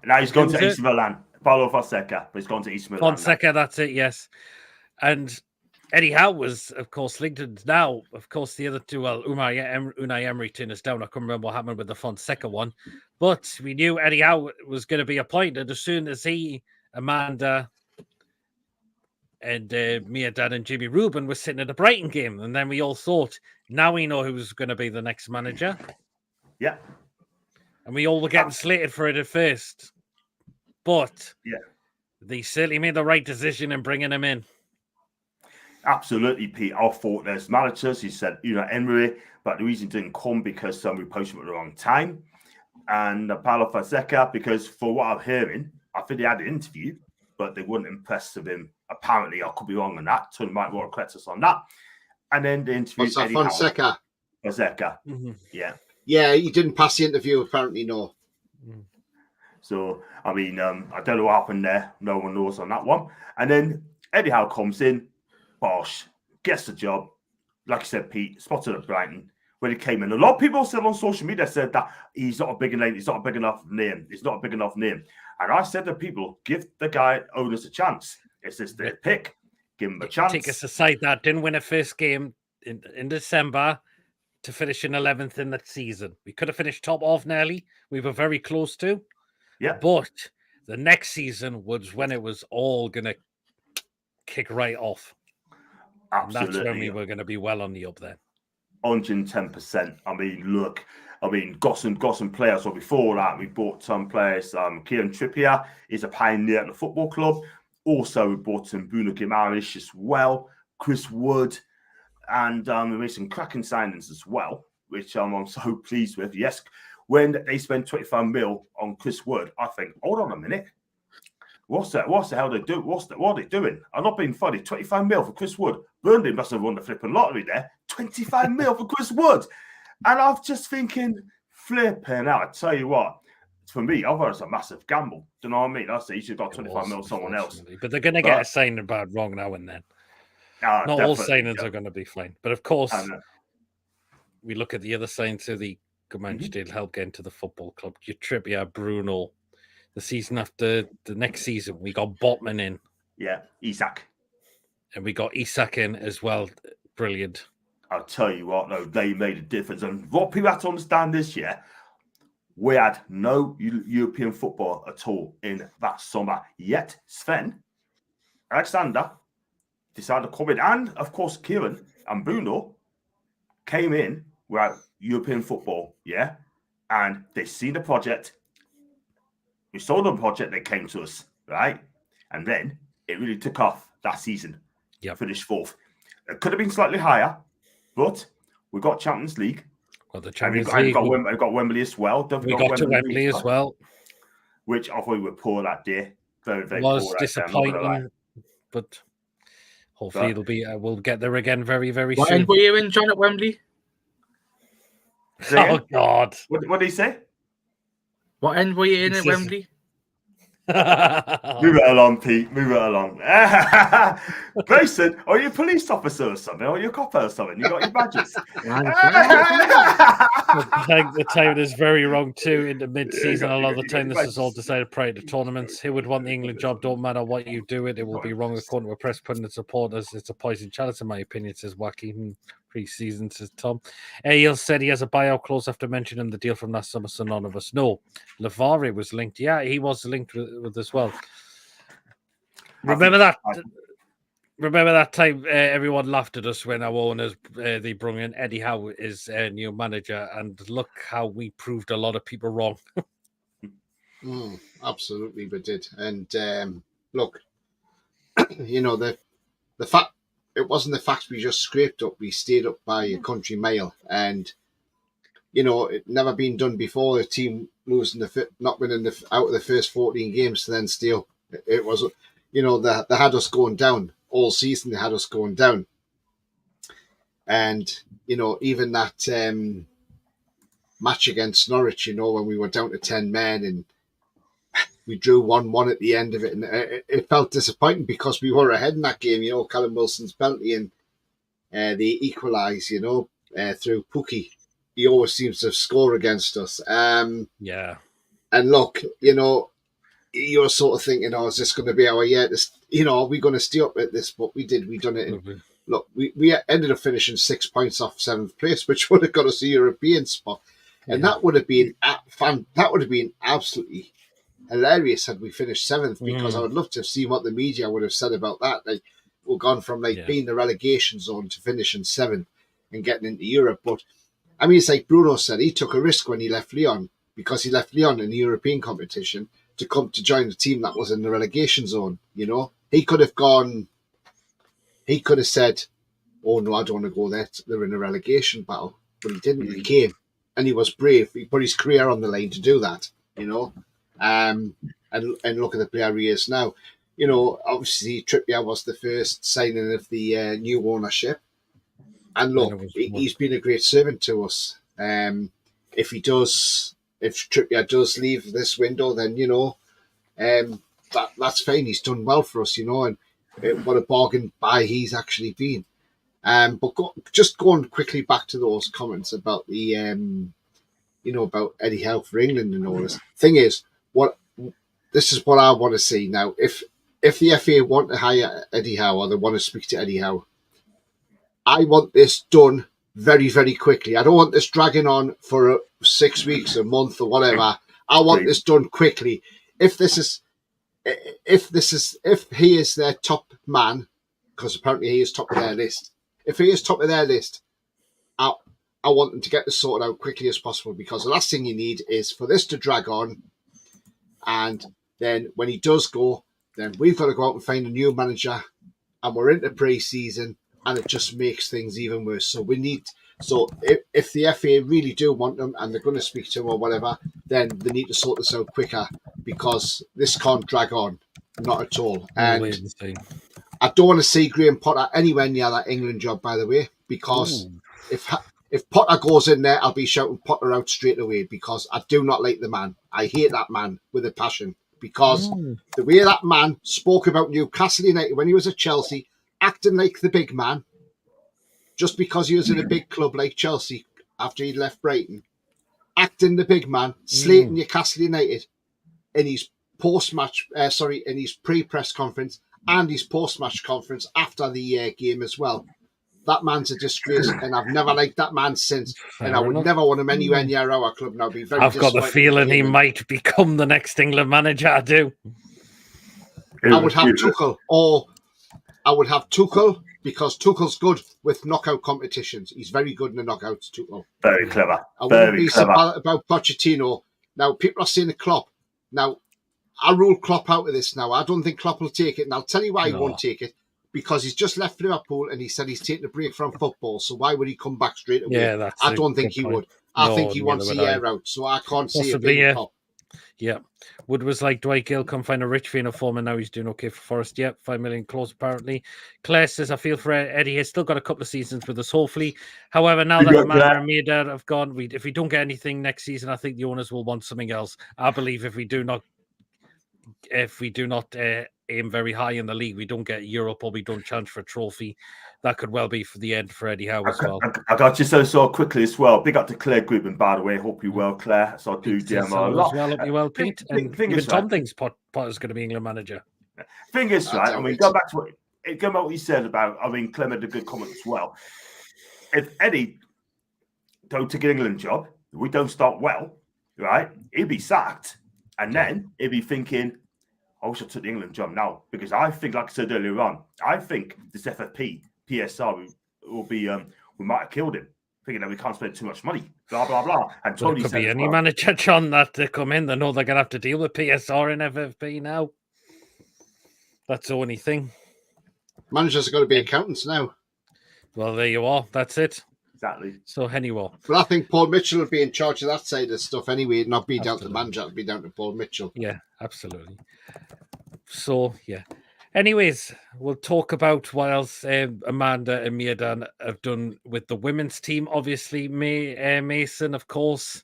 Now he's gone to AC Milan. Paulo Fonseca, but he's gone to AC Milan. Fonseca, that's it, yes. And Eddie Howe was, of course, linked. And now, of course, the other two, well, Unai Emery turned us down. I couldn't remember what happened with the Fonseca one. But we knew Eddie Howe was going to be appointed as soon as he, Amanda, and Mehrdad and Jimmy Rubin were sitting at the Brighton game. And then we all thought, now we know who's going to be the next manager. Yeah. And we all were getting slated for it at first. But yeah, they certainly made the right decision in bringing him in. Absolutely, Pete. I thought there's managers. He said, Emery, but the reason didn't come because we posted him at the wrong time. And Paulo Fonseca, because for what I'm hearing, I think they had an interview, but they weren't impressed with him. Apparently, I could be wrong on that. Tony might want to correct us on that. And then the interview. What's that, Fonseca? Fonseca. Mm-hmm. Yeah. Yeah, he didn't pass the interview, apparently, no. So, I mean, I don't know what happened there. No one knows on that one. And then Eddie Howe comes in, bosh, gets the job. Like I said, Pete, spotted at Brighton when he came in. A lot of people said on social media said that he's not a big name. He's not a big enough name. He's not a big enough name. And I said to people, give the guy owners a chance. It's just their pick. Give him a chance. Take us aside that didn't win a first game in December to finish in 11th in the season. We could have finished top off nearly. We were very close to. Yeah. But the next season was when it was all going to kick right off. Absolutely. And that's when we were going to be well on the up there. 110%. I mean, look, got some players. So before that, we bought some players. Kieran Trippier is a pioneer at the football club. Also, we bought in Bruno Guimaraes as well, Chris Wood, and we made some cracking signings as well, which I'm so pleased with. Yes, when they spent 25 mil on Chris Wood, I think, hold on a minute. What's the hell they do? What are they doing? I'm not being funny. 25 mil for Chris Wood. Burnley must have won the flipping lottery there. 25 mil for Chris Wood. And I'm just thinking, flipping out. I tell you what, for me, I thought it was a massive gamble. Do you know what I mean? I say you should have got 25 mil someone else. But they're going to get a signing about wrong now and then. Not all signings are going to be fine. But of course, we look at the other side to the Comanche did help get into the football club. Your Trippier, Bruno. The season after the next season, we got Botman in. Yeah, Isak. And we got Isak in as well. Brilliant. I'll tell you what, though, they made a difference. And what people have to understand this year, we had no European football at all in that summer. Yet Sven, Alexander, decided to come in. And, of course, Kieran and Bruno came in without European football, yeah? And they seen the project. We saw the project, they came to us, right? And then it really took off that season. Yeah, finished fourth. It could have been slightly higher, but we got Champions League. Well, the Champions League. We got Wembley as well. We got to Wembley as well. Which I thought we were poor that day. Very, very poor. It was disappointing, but hopefully it'll be. We'll get there again very, very soon. What end were you in, John, at Wembley? Oh, God. What did he say? What end were you in at Wembley? Move it along, Pete. Move it along. Grayson, are you a police officer or something? Or are you a copper or something? You got your badges. The time is very wrong too. In the mid-season, a lot of the time this is all decided prior to tournaments. Who would want the England job? Don't matter what you do it will be wrong according to a press pundit supporters. It's a poison chalice, in my opinion, says Wacky. Pre-season, says Tom. Aiel said he has a buyout clause after mentioning the deal from last summer, so none of us know. Lavare was linked. Yeah, he was linked with as well. Remember that time everyone laughed at us when our owners they brought in Eddie Howe as new manager, and look how we proved a lot of people wrong. Absolutely, we did. And look, the fact. It wasn't the fact we just scraped up. We stayed up by a country mile, and it never been done before. A team losing not winning out of the first 14 games to then steal. It was, they had us going down all season. They had us going down, and even that match against Norwich, when we were down to 10 men and we drew 1-1 at the end of it, and it felt disappointing because we were ahead in that game. Callum Wilson's penalty, and they equalised. Through Pookie, he always seems to score against us. Yeah. And look, you're sort of thinking, is this going to be our year? Are we going to stay up at this? But we did. We done it in look, we ended up finishing 6 points off 7th place, which would have got us a European spot, and that would have been absolutely hilarious had we finished 7th, because I would love to have seen what the media would have said about that. Like, we've gone from being the relegation zone to finishing 7th and getting into Europe. But I mean, it's like Bruno said, he took a risk when he left Lyon, because he left Lyon in the European competition to come to join the team that was in the relegation zone. You know, he could have said, "Oh no, I don't want to go there. They're in a relegation battle." But he didn't. He came, and he was brave. He put his career on the line to do that. You know, and look at the player he is now. You know, obviously Trippier was the first signing of the new ownership, and look, he's been a great servant to us. If Trippier does leave this window, then you know, that's fine. He's done well for us, you know, and what a bargain buy he's actually been. But just going quickly back to those comments about the about Eddie Howe for England and all this. Thing is, this is what I want to see now. If the FA want to hire Eddie Howe, or they want to speak to Eddie Howe, I want this done very, very quickly. I don't want this dragging on for 6 weeks, a month, or whatever. I want this done quickly. If he is their top man, because apparently he is top of their list. If he is top of their list, I want them to get this sorted out quickly as possible, because the last thing you need is for this to drag on, and then when he does go, then we've got to go out and find a new manager, and we're into pre-season, and it just makes things even worse. So if the FA really do want them, and they're going to speak to him or whatever, then they need to sort this out quicker, because this can't drag on, not at all. And I don't want to see Graham Potter anywhere near that England job, by the way, because if Potter goes in there, I'll be shouting Potter out straight away, because I do not like the man. I hate that man with a passion, because the way that man spoke about Newcastle United when he was at Chelsea, acting like the big man, just because he was in a big club like Chelsea after he'd left Brighton, acting the big man, slating Newcastle United in his in his pre-press conference and his post-match conference after the game as well. That man's a disgrace, and I've never liked that man since. And I would never want him anywhere near our club now. I've got the feeling he might become the next England manager. I do. I would have Tuchel, because Tuchel's good with knockout competitions. He's very good in the knockouts, Tuchel. Very clever. I wouldn't be so bad about Pochettino. Now, people are saying the Klopp. Now, I rule Klopp out of this now. I don't think Klopp will take it, and I'll tell you why he won't take it. Because he's just left Liverpool and he said he's taking a break from football. So why would he come back straight away? Yeah, I don't think he would. I think he wants the air out. So I can't see it being Klopp. Yeah. Wood was like, Dwight Gill come find a rich fiend of form, and now he's doing okay for Forest. Yep, 5 million close apparently. Claire says, I feel for Eddie. He's still got a couple of seasons with us, hopefully. However, now that Amanda and Mehrdad have gone, if we don't get anything next season, I think the owners will want something else. I believe if we do not aim very high in the league, we don't get Europe, or we don't challenge for a trophy, that could well be for the end for Eddie Howe as well. I got you so quickly as well. Big up to Claire Goodman, by the way. Hope you well, Claire. So I do DM a lot. Well, hope you well, Pete. And even Tom thinks Potter's going to be England manager. Thing is, right, I mean, go back to what you said about, I mean, Clem had a good comment as well. If Eddie don't take an England job, if we don't start well, right, he'd be sacked. And then he'd be thinking, I wish I took the England job now, because I think, like I said earlier on, I think this FFP, PSR will be, we might have killed him, thinking that we can't spend too much money, blah, blah, blah. And Tony could be any manager, John, that to come in, they know they're going to have to deal with PSR and FFP now. That's the only thing. Managers are going to be accountants now. Well, there you are. That's it. Exactly. So anyway. But I think Paul Mitchell will be in charge of that side of stuff anyway. It'd not be down to the manager, it'd be down to Paul Mitchell. Yeah, absolutely. So, yeah. Anyways, we'll talk about what else Amanda and Mehrdad have done with the women's team. Obviously, Mason, of course.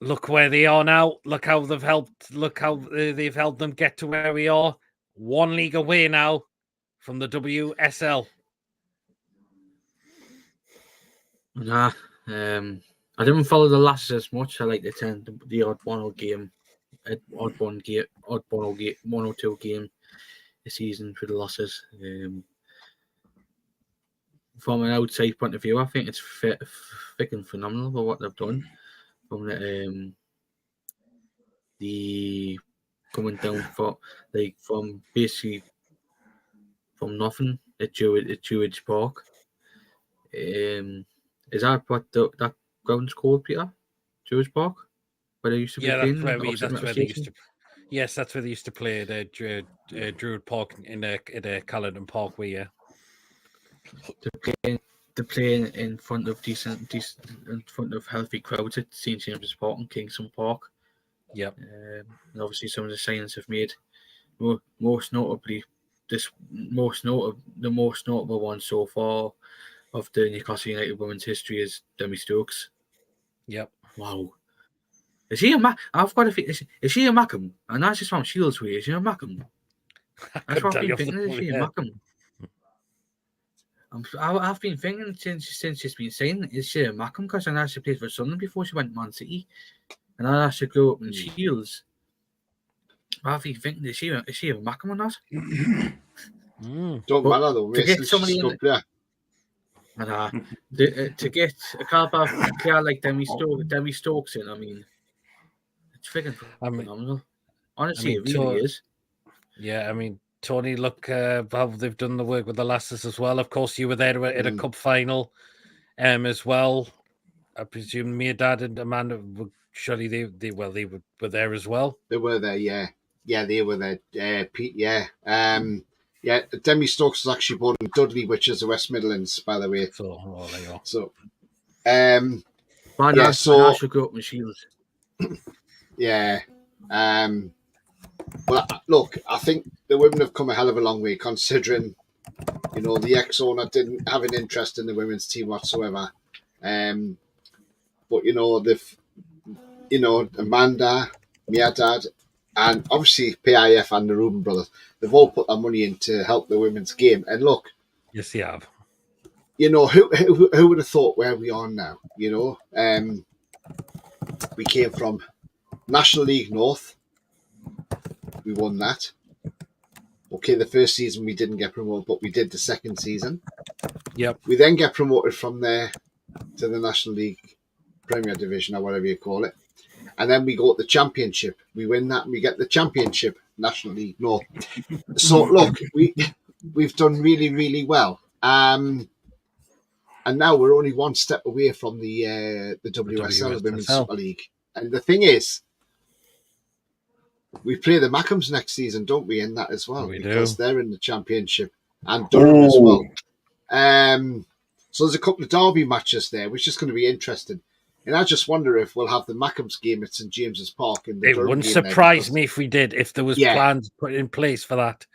Look where they are now. Look how they've helped. Look how they've helped them get to where we are. 1 league away now from the WSL. Nah, I didn't follow the Lasses as much. I like to attend the odd one or two game the season for the losses. From an outside point of view, I think it's freaking phenomenal for what they've done. From the coming down for from basically from nothing at Druids Park. Is that what that ground's called, Peter? Druids Park, where they used to be playing? That's where they used to. Yes, that's where they used to play at Druid Park in Caledon Parkway. Yeah, they're playing in front of decent in front of healthy crowds at St James's Park and Kingston Park. Yep. And obviously some of the signings have made. Most notably, the most notable one so far of the Newcastle United women's history is Demi Stokes. Yep. Wow. Is she a I've got to think. Is she a Mackham? And that's just from Shields way. Is she a Mackham? That's what I've been thinking. Is she a Mackham? I've been thinking since she's been saying, is she a Mackham? Because I know she played for Sunderland before she went to Man City, and I she grew up in Shields. I've been thinking, is she a Mackham or not? Don't matter though. To get somebody in, to get a caliber player like Demi Stokes in, I mean, it's freaking phenomenal. Honestly, it really is. Yeah, I mean, Tony, look how they've done the work with the lasses as well. Of course, you were there at a cup final, as well. I presume Mehrdad and Amanda, surely they were there as well. They were there, yeah, they were there. Pete, yeah. Demi Stokes was actually born in Dudley, which is the West Midlands, by the way. So, there you go. So, I should go up with Shields. Yeah. Well, look, I think the women have come a hell of a long way, considering, the ex-owner didn't have an interest in the women's team whatsoever. But they've, Amanda, Mehrdad, and obviously PIF and the Reuben brothers, they've all put their money in to help the women's game. And look, yes, they have. Who would have thought where we are now? We came from National League North. We won that. Okay, the first season we didn't get promoted, but we did the second season. Yep. We then get promoted from there to the National League Premier Division, or whatever you call it. And then we go to the Championship. We win that and we get the Championship, National League North. So, look, we've done really, really well. And now we're only one step away from the WSL, the Women's Super League. And the thing is, we play the Mackhams next season, don't we, in that as well? Because they're in the Championship, and Durham as well. So there's a couple of derby matches there, which is going to be interesting. And I just wonder if we'll have the Mackhams game at St James's Park. It wouldn't surprise me if we did, if there was plans put in place for that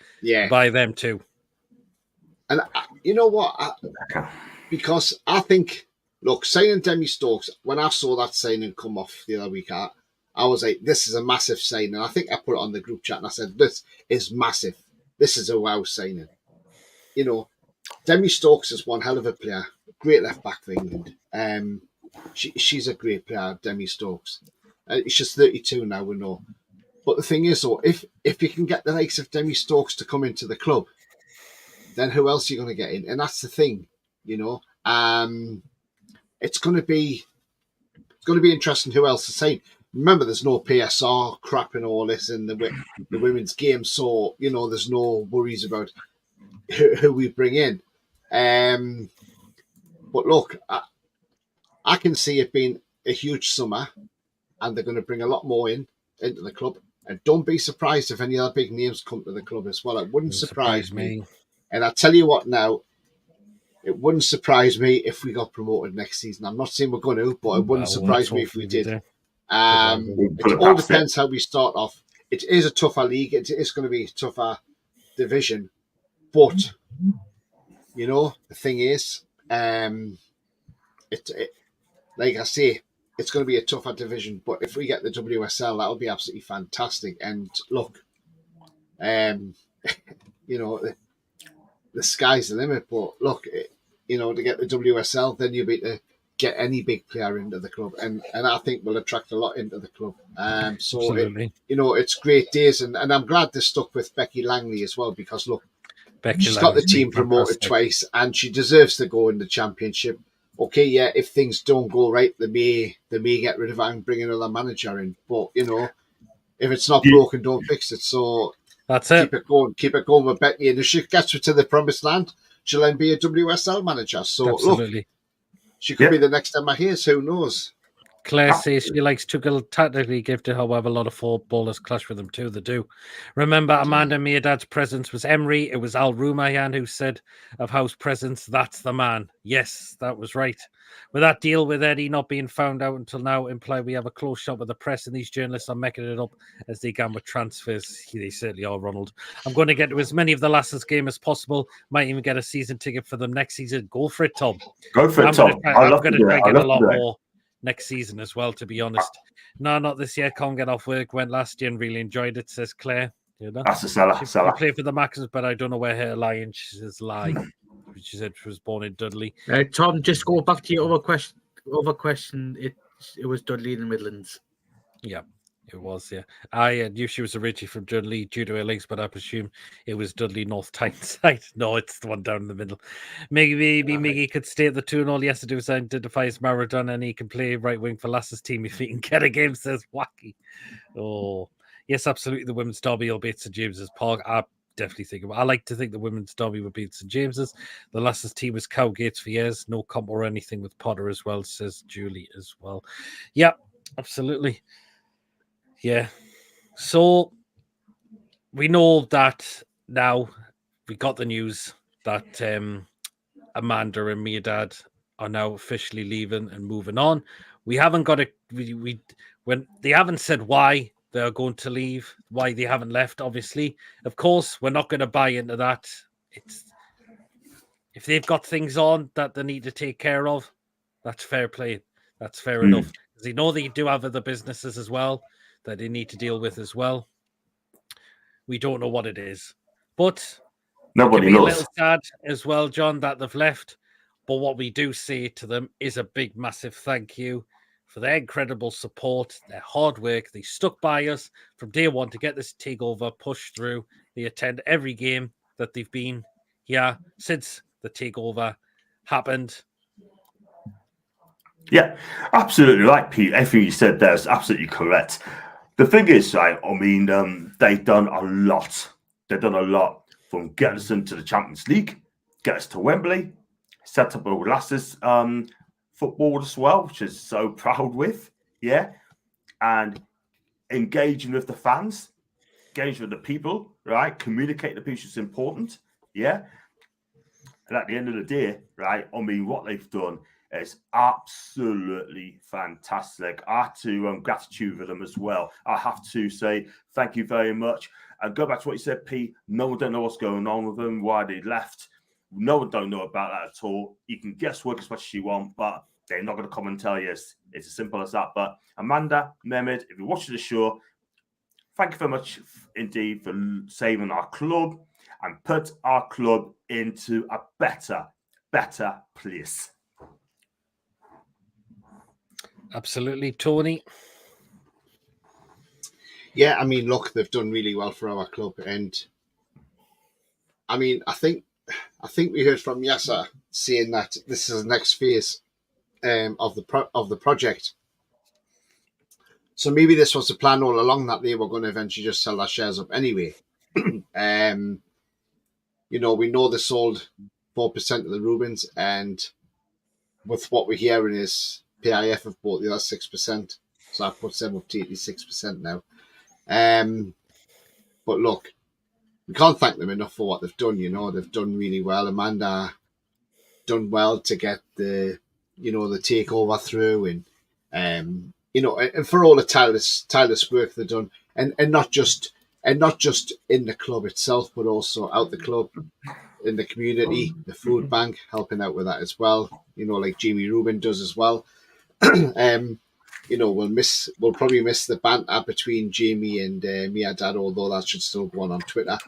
by them too. And you know what? Because I think, look, signing Demi Stokes, when I saw that signing come off the other week, I was like, this is a massive signing. And I think I put it on the group chat and I said, this is massive. This is a wow signing. Demi Stokes is one hell of a player. Great left back for England. She's a great player, Demi Stokes. She's 32 now, we know. But the thing is, though, if you can get the likes of Demi Stokes to come into the club, then who else are you going to get in? And that's the thing, It's going to be interesting who else to sign. Remember, there's no PSR crap and all this in the women's game, so there's no worries about who we bring in. But look, I can see it being a huge summer, and they're going to bring a lot more into the club. And don't be surprised if any other big names come to the club as well. It wouldn't surprise me. And I tell you what now, it wouldn't surprise me if we got promoted next season. I'm not saying we're going to, but it wouldn't surprise me if we did. It all depends how we start off. It is a tougher league. It is going to be a tougher division. But, the thing is, like I say, it's going to be a tougher division. But if we get the WSL, that'll be absolutely fantastic. And look, the sky's the limit. But look, to get the WSL, then you'll be to get any big player into the club, and I think will attract a lot into the club. So Absolutely. it's great days, and I'm glad they stuck with Becky Langley as well, because look, Becky she's got the Langley's team been promoted fantastic. twice, and she deserves to go in the championship. Okay, yeah, if things don't go right, they may get rid of her and bring another manager in. But if it's not broken, don't fix it. So That's it. Keep it going with Becky, and if she gets to the promised land, she'll then be a WSL manager. So Absolutely. look, she could be the next Emma Hayes. Who knows? Claire says she likes Tuchel tactically gifted, however, a lot of footballers clash with them too. They do. Remember, Amanda Mehrdad's presence was Emery. It was Al Rumayyan who said of House presence, that's the man. Yes, that was right. With that deal with Eddie not being found out until now, imply we have a close shot with the press, and these journalists are making it up as they can with transfers. They certainly are, Ronald. I'm going to get to as many of the Lassers game as possible. Might even get a season ticket for them next season. Go for it, Tom. Go for it, Tom. I'm going to try and get a lot more next season as well, to be honest. No, not this year. Can't get off work. Went last year and really enjoyed it, says Claire. That's a seller. She played for the Maxons, but I don't know where her lion is lie. She said she was born in Dudley. Tom, just go back to your other question. It was Dudley in the Midlands. Yeah, it was. Yeah, I knew she was originally from Dudley due to her links, but I presume it was Dudley North Tyneside. No, it's the one down in the middle. Maybe Miggy could stay at the 2, and all he has to do is identify as Maradona, and he can play right wing for Lass's team if he can get a game. Says Wacky. Oh, yes, absolutely. The women's derby will be at St James's Park. I definitely think I like to think the women's derby would be at St James's. The Lass's team was Cowgates for years. No comp or anything with Potter as well, says Julie as well. Yeah, absolutely. Yeah. So we know that now. We got the news that Amanda and Mehrdad are now officially leaving and moving on. We haven't got a when they haven't said why they're going to leave, why they haven't left. Obviously, of course, we're not going to buy into that. It's if they've got things on that they need to take care of, that's fair play. That's fair enough. Because they know they do have other businesses as well that they need to deal with as well. We don't know what it is, but nobody knows. A little sad as well, John, that they've left. But what we do say to them is a big, massive thank you for their incredible support, their hard work. They stuck by us from day one to get this takeover pushed through. They attend every game that they've been here since the takeover happened. Yeah, absolutely right, Pete. Everything you said there is absolutely correct. The thing is, right, I mean, they've done a lot. They've done a lot from getting us into the Champions League, get us to Wembley, set up all Lassers football as well, which is so proud with, yeah, and engaging with the fans, engaging with the people, right, communicate the people is important, yeah, and at the end of the day, right, I mean, what they've done is absolutely fantastic. I have to gratitude for them as well. I have to say thank you very much. And go back to what you said, Pete. No one don't know what's going on with them, why they left. No one don't know about that at all. You can guess work as much as you want, but they're not going to come and tell you. It's as simple as that. But Amanda, Mehmed, if you're watching the show, thank you very much indeed for saving our club and put our club into a better place. Absolutely, Tony. Yeah, I mean, look, they've done really well for our club, and I mean, I think we heard from Yasser saying that this is the next phase of the project. So maybe this was the plan all along, that they were going to eventually just sell their shares up anyway. We know they sold 4% of the Rubens, and with what we're hearing is PIF have bought the other 6%. So that puts them up to 86% now. But look, we can't thank them enough for what they've done. They've done really well. Amanda done well to get the takeover through, and for all the tireless work they've done, and not just in the club itself, but also out the club, in the community, the food bank, helping out with that as well. Like Jamie Rubin does as well. We'll probably miss the banter between Jamie and Mehrdad, although that should still go on Twitter.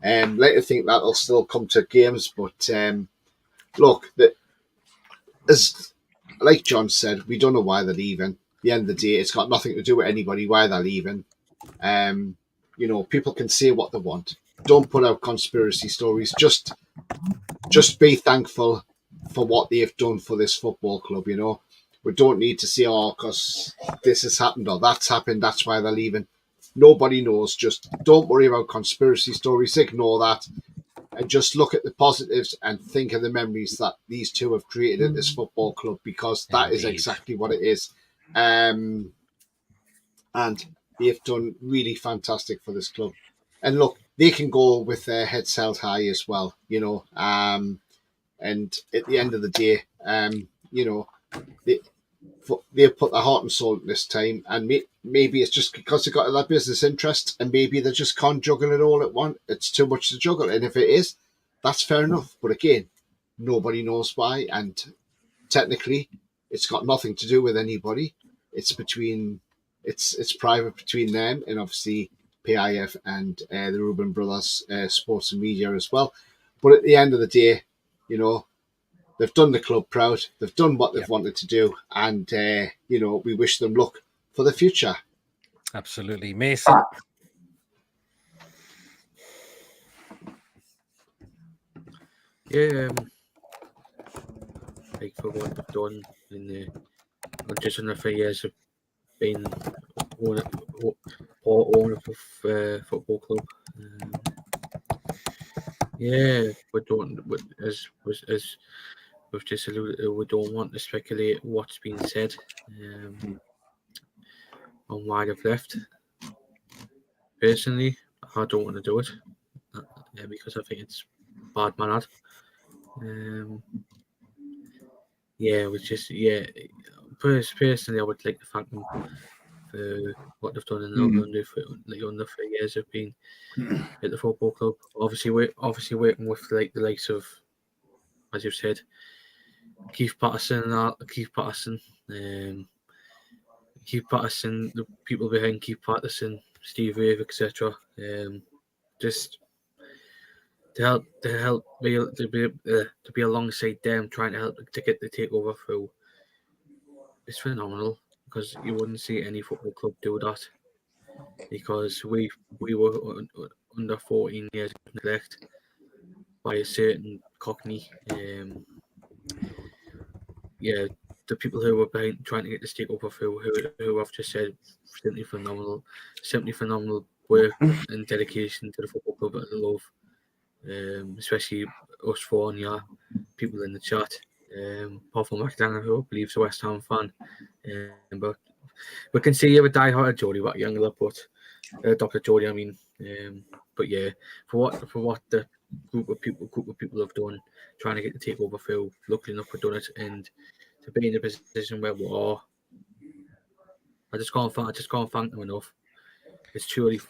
Later, think that'll still come to games, but look, as like John said, we don't know why they're leaving. At the end of the day, it's got nothing to do with anybody why they're leaving. People can say what they want. Don't put out conspiracy stories. Just be thankful for what they've done for this football club. We don't need to say, because this has happened or that's happened, that's why they're leaving. Nobody knows. Just don't worry about conspiracy stories. Ignore that. And just look at the positives and think of the memories that these two have created at this football club, because that is exactly what it is. And they've done really fantastic for this club. And look, they can go with their heads held high as well, and at the end of the day, they've put their heart and soul in this time, and maybe it's just because they've got that business interest, and maybe they just can't juggle it all at once. It's too much to juggle, and if it is, that's fair enough. But again, nobody knows why, and technically, it's got nothing to do with anybody. It's private between them, and obviously PIF and the Reuben Brothers Sports and Media as well. But at the end of the day, they've done the club proud. They've done what they've wanted to do, and we wish them luck for the future. Absolutely, Mason. Yeah, like for what they've done in just in the 3 years of being owner of football club. We don't, as we've just alluded to, we don't want to speculate what's been said on why they've left. Personally, I don't want to do it because I think it's bad mannered. Personally, I would like to thank them for what they've done in the under 3 years of being at the football club. Obviously working with the likes of, as you've said, Keith Patterson, the people behind Keith Patterson, Steve Rave, etc. Just to be alongside them, trying to help to get the takeover through. It's phenomenal, because you wouldn't see any football club do that, because we were under 14 years of neglect by a certain Cockney. The people who were behind trying to get this takeover through, who I've just said, simply phenomenal work and dedication to the football club that I love. Especially us four and people in the chat. Apart from Mehrdad, who I believe is a West Ham fan. But we can see you're a diehard Jody, but younger, but Dr. Jody, I mean. But yeah, for what the group of people have done, trying to get the takeover through, luckily enough we've done it, and to be in a position where we are, I just can't thank them enough. It's truly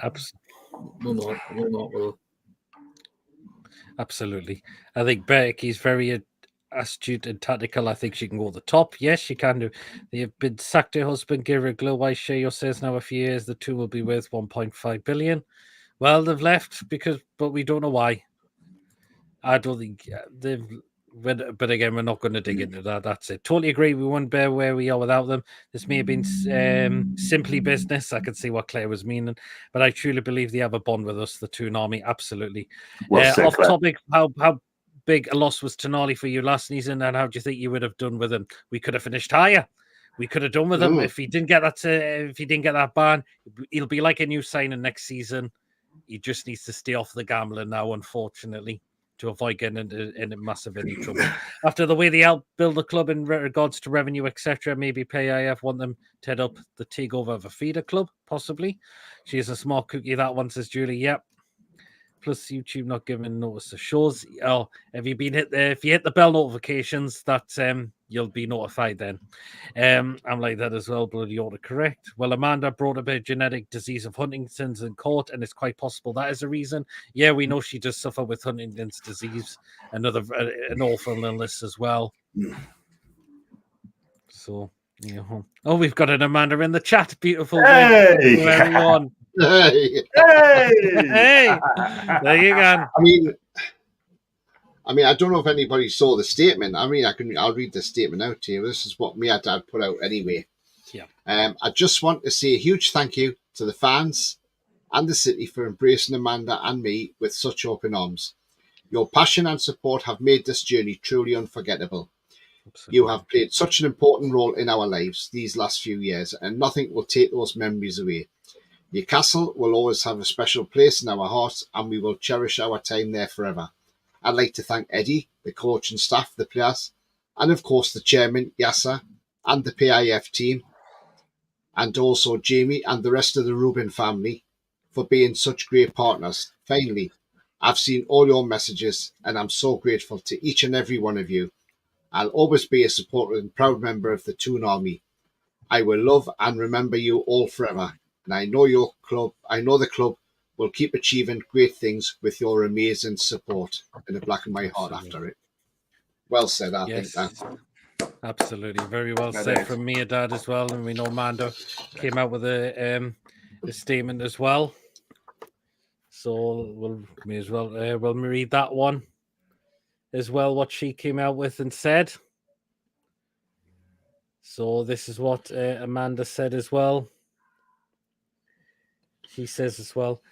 Absolutely. I think Becky's very astute and tactical. I think she can go to the top. Yes, she can do. They've been sacked her husband, give her a glow. I share your says now a few years the two will be worth 1.5 billion. Well, they've left but we don't know why. I don't think they've. But again, we're not going to dig into that. That's it. Totally agree. We wouldn't bear where we are without them. This may have been simply business. I could see what Claire was meaning, but I truly believe they have a bond with us, the Toonami. Absolutely. Off topic, how big a loss was Tonali for you last season, and how do you think you would have done with him? We could have finished higher. We could have done with him if he didn't get that ban. He'll be like a new signing next season. He just needs to stay off the gambling now, unfortunately, to avoid getting into massive any trouble. After the way they help build the club in regards to revenue, etc., maybe PIF want them to head up the takeover of a feeder club, possibly. She is a smart cookie, that one, says Julie. Yep. Plus YouTube not giving notice of shows. Oh, if you hit the bell notifications, that you'll be notified then. I'm like that as well, bloody autocorrect. Well, Amanda brought up a genetic disease of Huntington's in court, and it's quite possible that is a reason. Yeah, we know she does suffer with Huntington's disease, an awful illness as well. So, oh, we've got an Amanda in the chat. Beautiful. Hey, everyone. Hey, hey, there you go. I mean, I don't know if anybody saw the statement. I mean, I'll read the statement out to you. This is what Mehrdad put out anyway. Yeah. I just want to say a huge thank you to the fans and the city for embracing Amanda and me with such open arms. Your passion and support have made this journey truly unforgettable. Absolutely. You have played such an important role in our lives these last few years, and nothing will take those memories away. Newcastle will always have a special place in our hearts, and we will cherish our time there forever. I'd like to thank Eddie, the coach and staff, the players, and of course the chairman, Yasser, and the PIF team, and also Jamie and the rest of the Rubin family for being such great partners. Finally, I've seen all your messages, and I'm so grateful to each and every one of you. I'll always be a supporter and proud member of the Toon Army. I will love and remember you all forever, and I know the club will keep achieving great things with your amazing support. In the black and white heart after it. Well said, I think that. Absolutely, very well said from Mehrdad as well, and we know Amanda came out with a statement as well. So we'll read that one as well, what she came out with and said. So this is what Amanda said as well. She says as well,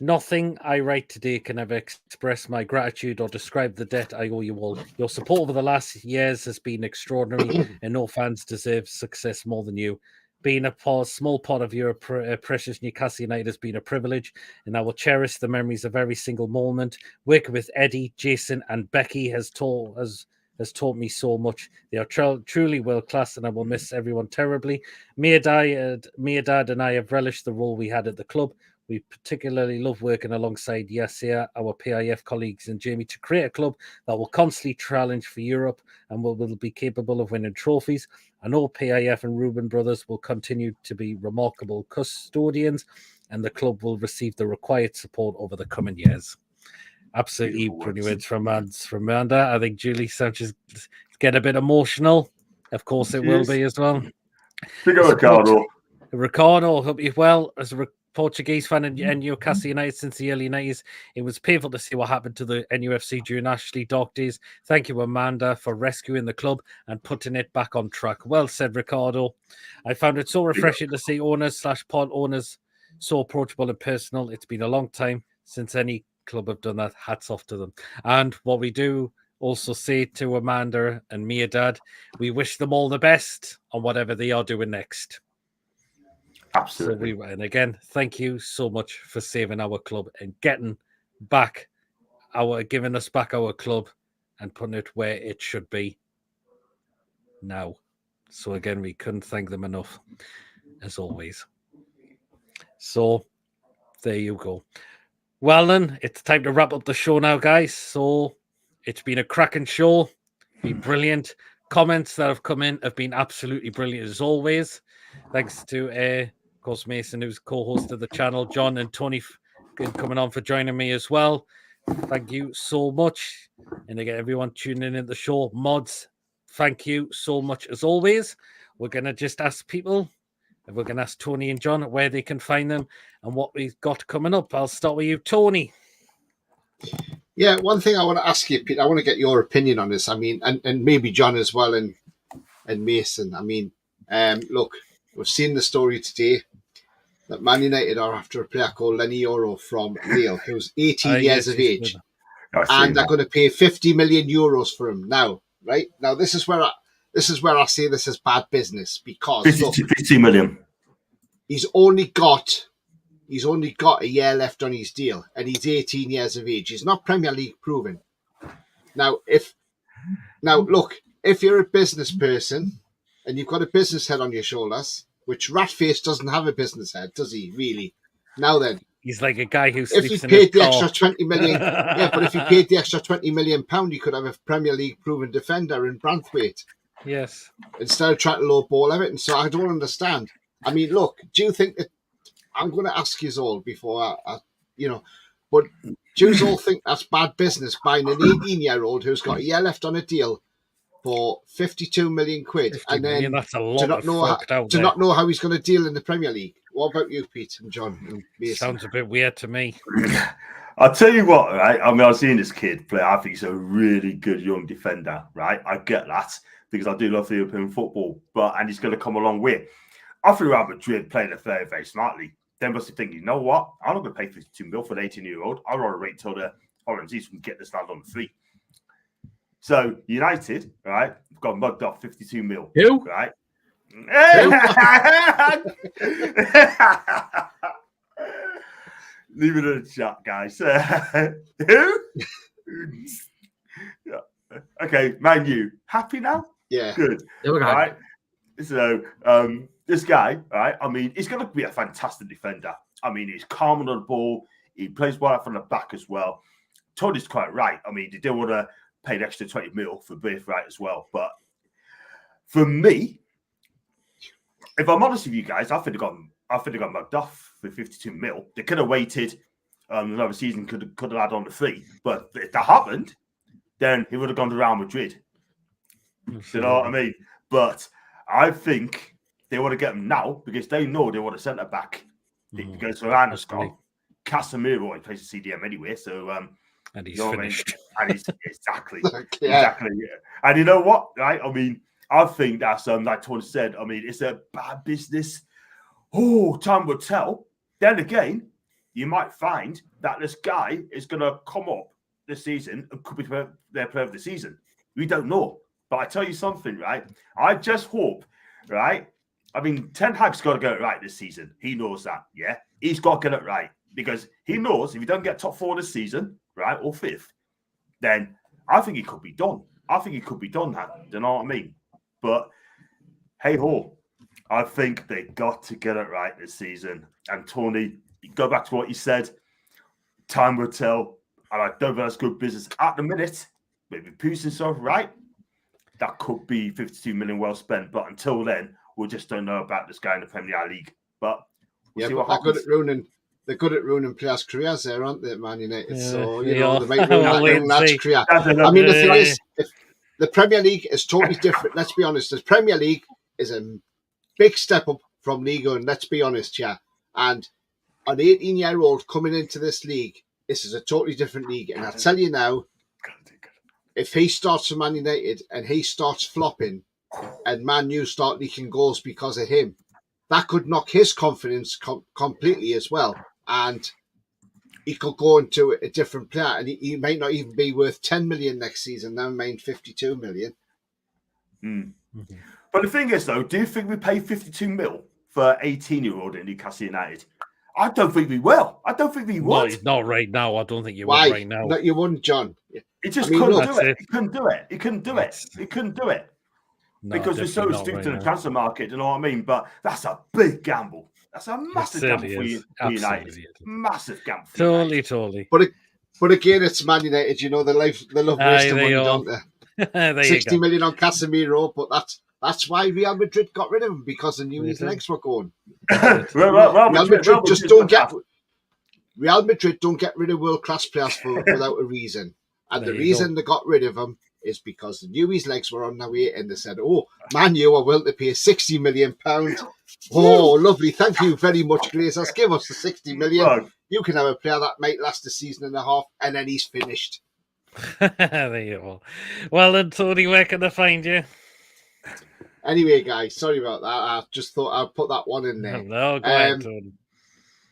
nothing I write today can ever express my gratitude or describe the debt I owe you all. Your support over the last years has been extraordinary, and no fans deserve success more than you. Being a small part of your precious Newcastle United has been a privilege, and I will cherish the memories of every single moment. Working with Eddie, Jason, and Becky has taught me so much. They are truly world class, and I will miss everyone terribly. Mehrdad and I have relished the role we had at the club. We particularly love working alongside Yasser, our PIF colleagues, and Jamie to create a club that will constantly challenge for Europe and will be capable of winning trophies. I know PIF and Reuben brothers will continue to be remarkable custodians, and the club will receive the required support over the coming years. Absolutely pretty words from Amanda. I think Julie Sanchez get a bit emotional. Of course, it will be as well. Ricardo, hope you're well. As a Portuguese fan in Newcastle United since the early 90s, it was painful to see what happened to the NUFC during Ashley dark days. Thank you, Amanda, for rescuing the club and putting it back on track. Well said, Ricardo. I found it so refreshing to see owners/pod owners so approachable and personal. It's been a long time since any club have done that. Hats off to them. And what we do also say to Amanda and Mehrdad, we wish them all the best on whatever they are doing next. Absolutely. So and again, thank you so much for saving our club and giving us back our club and putting it where it should be now. So again, we couldn't thank them enough, as always. So there you go. Well then, it's time to wrap up the show now, guys. So it's been a cracking show. Been brilliant. Comments that have come in have been absolutely brilliant as always. Thanks to of course, Mason, who's co-host of the channel, John and Tony coming on for joining me as well. Thank you so much. And again, everyone tuning in the show, mods, thank you so much as always. We're going to just ask people, and we're going to ask Tony and John where they can find them and what we've got coming up. I'll start with you, Tony. Yeah, one thing I want to ask you, Pete, I want to get your opinion on this. I mean, and maybe John as well, and Mason. I mean, look, we've seen the story today that Man United are after a player called Lenny Yoro from Lille, who's 18 years of age, and they're going to pay 50 million euros for him now. Right now, this is where I say this is bad business, because 50 million. He's only got a year left on his deal, and he's 18 years of age. He's not Premier League proven. Now, look, if you're a business person and you've got a business head on your shoulders, which Ratface doesn't have a business head, does he? Really? Now then, he's like a guy who sleeps if he in paid his the car. extra 20 million, yeah, but if he paid the extra 20 million pound, he could have a Premier League proven defender in Branthwaite. Yes. Instead of trying to lowball everything. So I don't understand. I mean, look, do you think that I'm going to ask you all before but do you all think that's bad business buying an 18-year-old who's got a year left on a deal for 52 million quid, and then that's a lot to not know how he's going to deal in the Premier League? What about you, Pete and John and Mason? Sounds a bit weird to me. I'll tell you what, right? I mean, I've seen this kid play. I think he's a really good young defender, right? I get that because I do love the European football, and he's going to come a long way. I think Real Madrid played it very, very smartly. They must be thinking, you know what? I'm not going to pay 52 mil for an 18-year-old. I'd rather wait till the Oranges can get this lad on the free. So United, right, got mugged off 52 mil. Who? Right? Leave it in the chat, guys. Who? Yeah. Okay, Man U. Happy now? Yeah. Good. There we go. Right. So this guy, right? I mean, he's going to be a fantastic defender. I mean, he's calm on the ball. He plays well out from the back as well. Tony's quite right. I mean, they did want to pay an extra 20 mil for Braithwaite as well. But for me, if I'm honest with you guys, I think they got mugged off for 52 mil. They could have waited another season, could have had on the free. But if that happened, then he would have gone to Real Madrid. You know what I mean? But I think they want to get him now because they know they want a centre back. Because Varana's gone. Casemiro, he plays the CDM anyway, so and he's finished. And he's exactly. Yeah. And you know what? Right? I mean, I think that's like Tony said. I mean, it's a bad business. Oh, time will tell. Then again, you might find that this guy is going to come up this season and could be their player of the season. We don't know. But I tell you something, right? I just hope, right? I mean, Ten Hag's got to get it right this season. He knows that, yeah? He's got to get it right because he knows if he doesn't get top 4 this season, right, or 5th, then I think he could be done. I think he could be done, you know what I mean? But hey ho, I think they got to get it right this season. And Tony, go back to what you said. Time will tell. And I don't think that's good business at the minute. Maybe Putin stuff, right? That could be 52 million well spent. But until then, we just don't know about this guy in the Premier League. But we'll see what happens. They're good at ruining players' careers there, aren't they, Man United? Yeah, So, they might ruin that lad's career. I mean, the thing is, if the Premier League is totally different. Let's be honest. The Premier League is a big step up from Liga, and let's be honest, yeah. And an 18-year-old coming into this league, this is a totally different league. And I tell you now, if he starts for Man United and he starts flopping and Man U start leaking goals because of him, that could knock his confidence completely as well. And he could go into a different player and he might not even be worth 10 million next season, now main 52 million. But the thing is, though, do you think we pay 52 mil for 18-year-old in Newcastle United? I don't think we will. I don't think we would. Not right now. I don't think you Why? would right now. No, you wouldn't, John. He just couldn't do it. He couldn't do it. He couldn't do it. He couldn't do it. No, because we're so definitely steeped not in right the now. transfer market, you know what I mean? But that's a big gamble. That's a massive gamble certainly for is. United. Absolutely is. Massive gamble for United. Totally. But again, it's Man United. You know, they love wasting money, don't they? There 60 you go. million on Casemiro, but that's why Real Madrid got rid of him, because they knew his legs were going. Real Madrid don't get rid of world-class players without a reason. And the reason they got rid of him is because they knew his legs were on their way, and they said, oh, Man U are willing to pay £60 million. Oh, lovely. Thank you very much, Glazers. Give us the 60 million. Right. You can have a player that might last a season and a half, and then he's finished. There you go. Well then, Tony, where can I find you? Anyway, guys, sorry about that. I just thought I'd put that one in there. No, go ahead, Tony.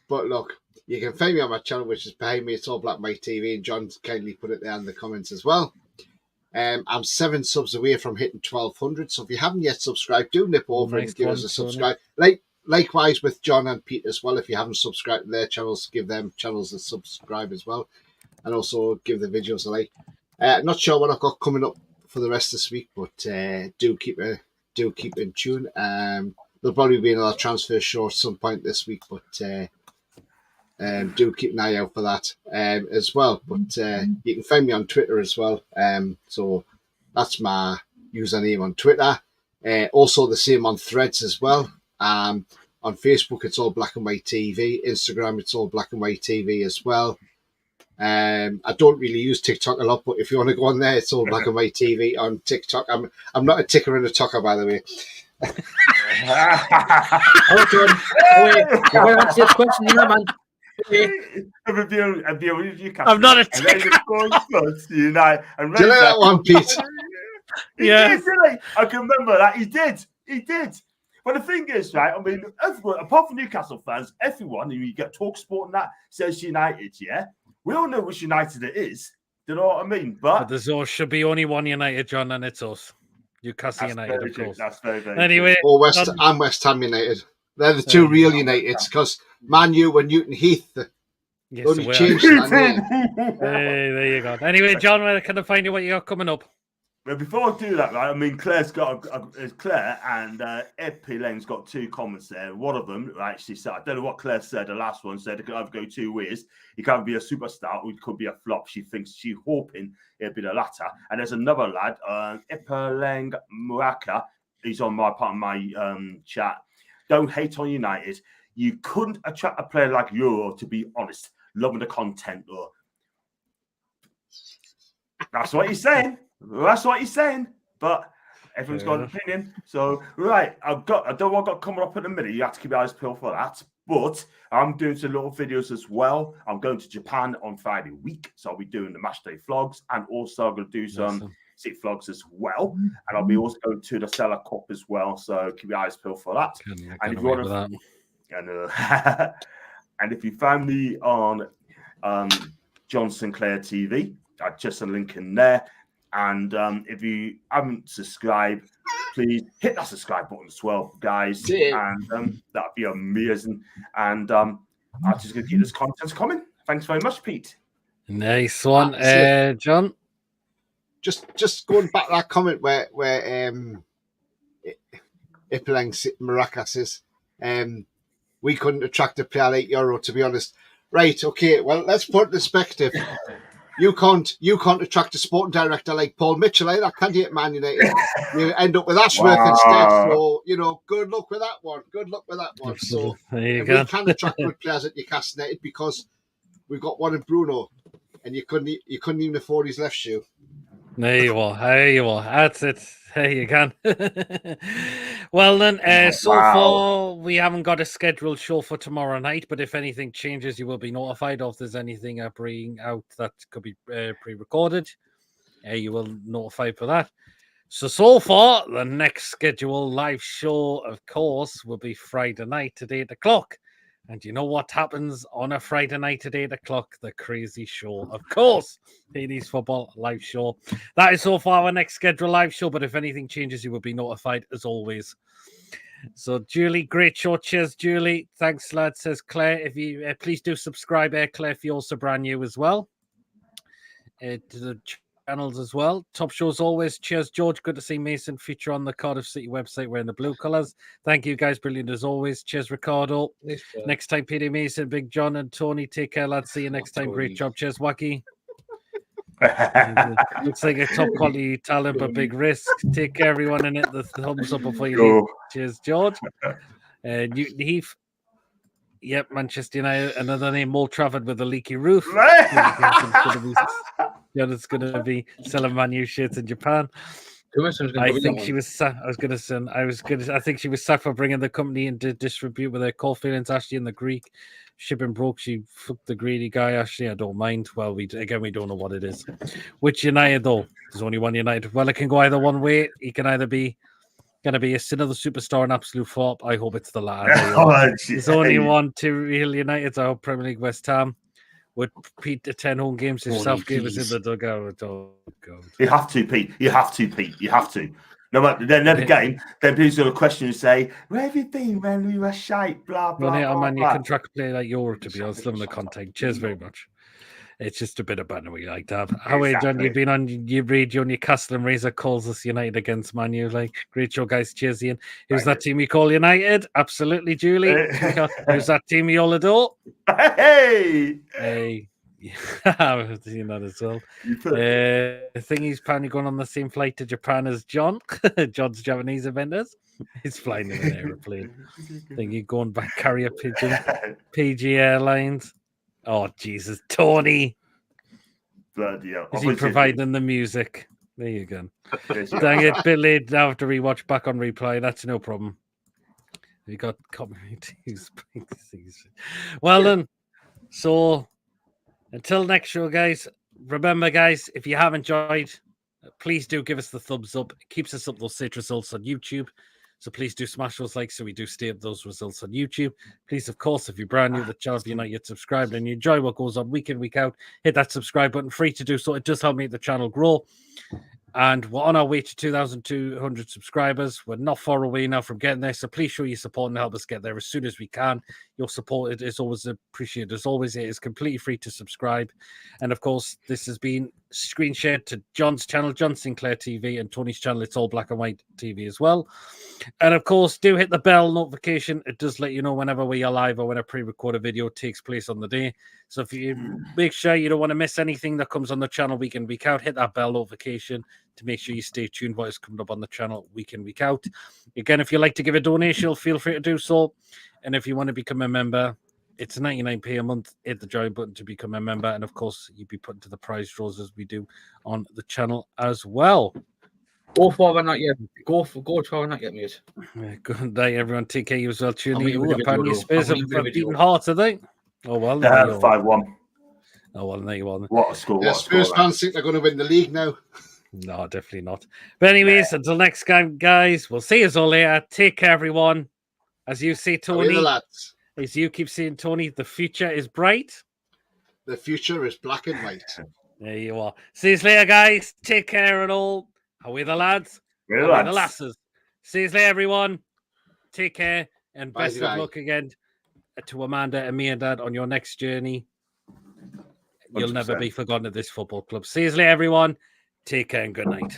But look, you can find me on my channel, which is behind me. It's all Black Mike TV, and John kindly put it there in the comments as well. I'm 7 subs away from hitting 1,200, so if you haven't yet subscribed, do nip over and give us a subscribe. Likewise with John and Pete as well. If you haven't subscribed to their channels, give them channels a subscribe as well, and also give the videos a like. Not sure what I've got coming up for the rest of this week, but do keep in tune. There'll probably be another transfer show at some point this week, but do keep an eye out for that as well. But you can find me on Twitter as well. So that's my username on Twitter. Also the same on Threads as well. On Facebook, it's all Black and White TV. Instagram, it's all Black and White TV as well. I don't really use TikTok a lot, but if you want to go on there, it's all Black and White TV on TikTok. I'm not a ticker and a talker, by the way. Oh, John. Oh, wait. You're going to answer this question, you know, man. I'm not a And then ticker. of course, United. And Do you like that one, Pete? He Yeah. did, didn't he? I can remember that. He did. But the thing is, right, I mean, everyone, apart from Newcastle fans, everyone, you get Talk Sport and that, says United, yeah? We all know which United it is. Do you know what I mean? But should be only one United, John, and it's us. Newcastle United, of course. That's very Anyway, Or John, I'm West Ham United. They're the two real Uniteds because Man U and Newton Heath yes, only we are. changed that name. Hey, there you go. Anyway, John, where can I find you? What you got coming up? Well, before I do that, right, I mean, Claire's got Claire and Ed P-Lane's got two comments there. One of them actually said, I don't know what Claire said. The last one said it could either go two ways. He can't be a superstar or it could be a flop. She's hoping it'll be the latter. And there's another lad, Ipaleng Muaka. He's on my part of my chat. Don't hate on United. You couldn't attract a player like Euro, to be honest. Loving the content, though. That's what he's saying. That's what he's saying. But everyone's got an opinion. So, right, I don't know what I've got coming up in a minute. You have to keep your eyes peeled for that. But I'm doing some little videos as well. I'm going to Japan on Friday week. So I'll be doing the match day vlogs. And also I'm going to do some sit vlogs as well. And I'll be also going to the Stella Cup as well. So keep your eyes peeled for that. And if you want to... and if you find me on John Sinclair TV, I just a link in there. And if you haven't subscribed, please hit that subscribe button as well, guys. And that'd be amazing. And I'm just going to keep this content coming. Thanks very much, Pete. Nice one, John. Just going back to that comment where Ipaleng Maracas is, we couldn't attract a player like Euro, to be honest. Right, okay, well, let's put it in perspective. You can't attract a sporting director like Paul Mitchell either, can you, at Man United? You end up with Ashworth instead. So, good luck with that one. So we can attract good players at Newcastle United because we've got one in Bruno, and you couldn't even afford his left shoe. There you are. That's it. There you can. Well then, so far we haven't got a scheduled show for tomorrow night, but if anything changes, you will be notified. Or if there's anything bringing out that could be pre-recorded, you will notify for that. So far, the next scheduled live show, of course, will be Friday night at 8 o'clock. And you know what happens on a Friday night at 8 o'clock? The crazy show, of course. Ladies Football live show. That is so far our next scheduled live show. But if anything changes, you will be notified as always. So, Julie, great show. Cheers, Julie. Thanks, lad, says Claire. If you please do subscribe, Claire, if you're also brand new as well. To the channels as well. Top shows always. Cheers, George. Good to see Mason feature on the Cardiff City website wearing the blue colours. Thank you, guys. Brilliant as always. Cheers, Ricardo. Next time, Peter Mason, Big John, and Tony. Take care, lads. See you next time. Great job. Cheers, Wacky. Looks like a top quality talent, but big risk. Take care, everyone, and hit the thumbs up before you leave. Cheers, George. Newton Heath. Yep, Manchester United. Another name, Mold Trafford with a leaky roof. It's going to be selling Man U shirts in Japan. I think she was sacked. I think she was sacked for bringing the company into distribute with her core feelings. Ashley and the Greek shipping broke. She fucked the greedy guy. Ashley, I don't mind. Well, we don't know what it is. Which United though? There's only one United. Well, it can go either one way. He can either be going to be another superstar, an absolute flop. I hope it's the latter. There's only two real Uniteds. I hope Premier League West Ham. Would Pete attend home games if Southgate was in the dugout? Oh, God. You have to, Pete. You have to. No matter the end of the game, then people's going to question and say, "Where have you been when we were shite?" Blah blah. Man, you can track a player like Euro, to be honest. Loving the content. Cheers very much. It's just a bit of banter we like to have. How are you, John? You've been on your radio Newcastle and Razor calls us United against Man U. Like, great show, guys. Cheers, Ian. Who's that team we call United? Absolutely, Julie. Who's that team you all adore? Hey. I've seen that as well. Thingy's apparently going on the same flight to Japan as John. John's Japanese Avengers. He's flying in an aeroplane. Thingy going back carrier pigeon. PG Airlines. Oh, Jesus. Tony. Bloody hell. Is he providing the music? There you go. Dang it, Billy. Now have to rewatch back on replay. That's no problem. We got copyright. Well then, So until next show, guys, remember, guys, if you have enjoyed, please do give us the thumbs up. It keeps us up those stage results on YouTube. So please do smash those likes so we do stay up those results on YouTube. Please, of course, if you're brand new to the channel, if you're not yet subscribed and you enjoy what goes on week in, week out, hit that subscribe button, free to do so. It does help make the channel grow. And we're on our way to 2,200 subscribers. We're not far away now from getting there. So please show your support and help us get there as soon as we can. Your support is always appreciated. As always, it is completely free to subscribe. And of course, this has been screen shared to John's channel, John Sinclair TV, and Tony's channel, It's All Black and White TV as well. And of course, do hit the bell notification. It does let you know whenever we are live or when a pre-recorded video takes place on the day. So if you make sure you don't want to miss anything that comes on the channel week in, week out, hit that bell notification to make sure you stay tuned what is coming up on the channel week in, week out. Again, if you'd like to give a donation, feel free to do so. And if you want to become a member, it's 99p a month. Hit the join button to become a member. And of course, you'd be put into the prize draws as we do on the channel as well. Go forward, not yet. Go forward, not yet, mate. Good night, everyone. Take care of you as well. Tune I'll in. leave with the Apparently, video, Spurs I'll have leave with the beaten video. Hearts, are they? Oh, well. there you go. 5-1. Oh, well, there you are. What a score. Yeah, What a Spurs score. fans think they're going to win the league now. No, definitely not. But anyways, until next time, guys, we'll see you all later. Take care, everyone. As you say, How are the Tony, lads? as you keep saying, Tony, the future is bright. The future is black and white. There you are. See you later, guys. Take care and all. How are the lads? We're How are the lads. lasses? See you later, everyone. Take care and Bye, best of bye. luck again to Amanda and Mehrdad on your next journey. You'll never 100%. be forgotten at this football club. See you later, everyone. Take care and good night.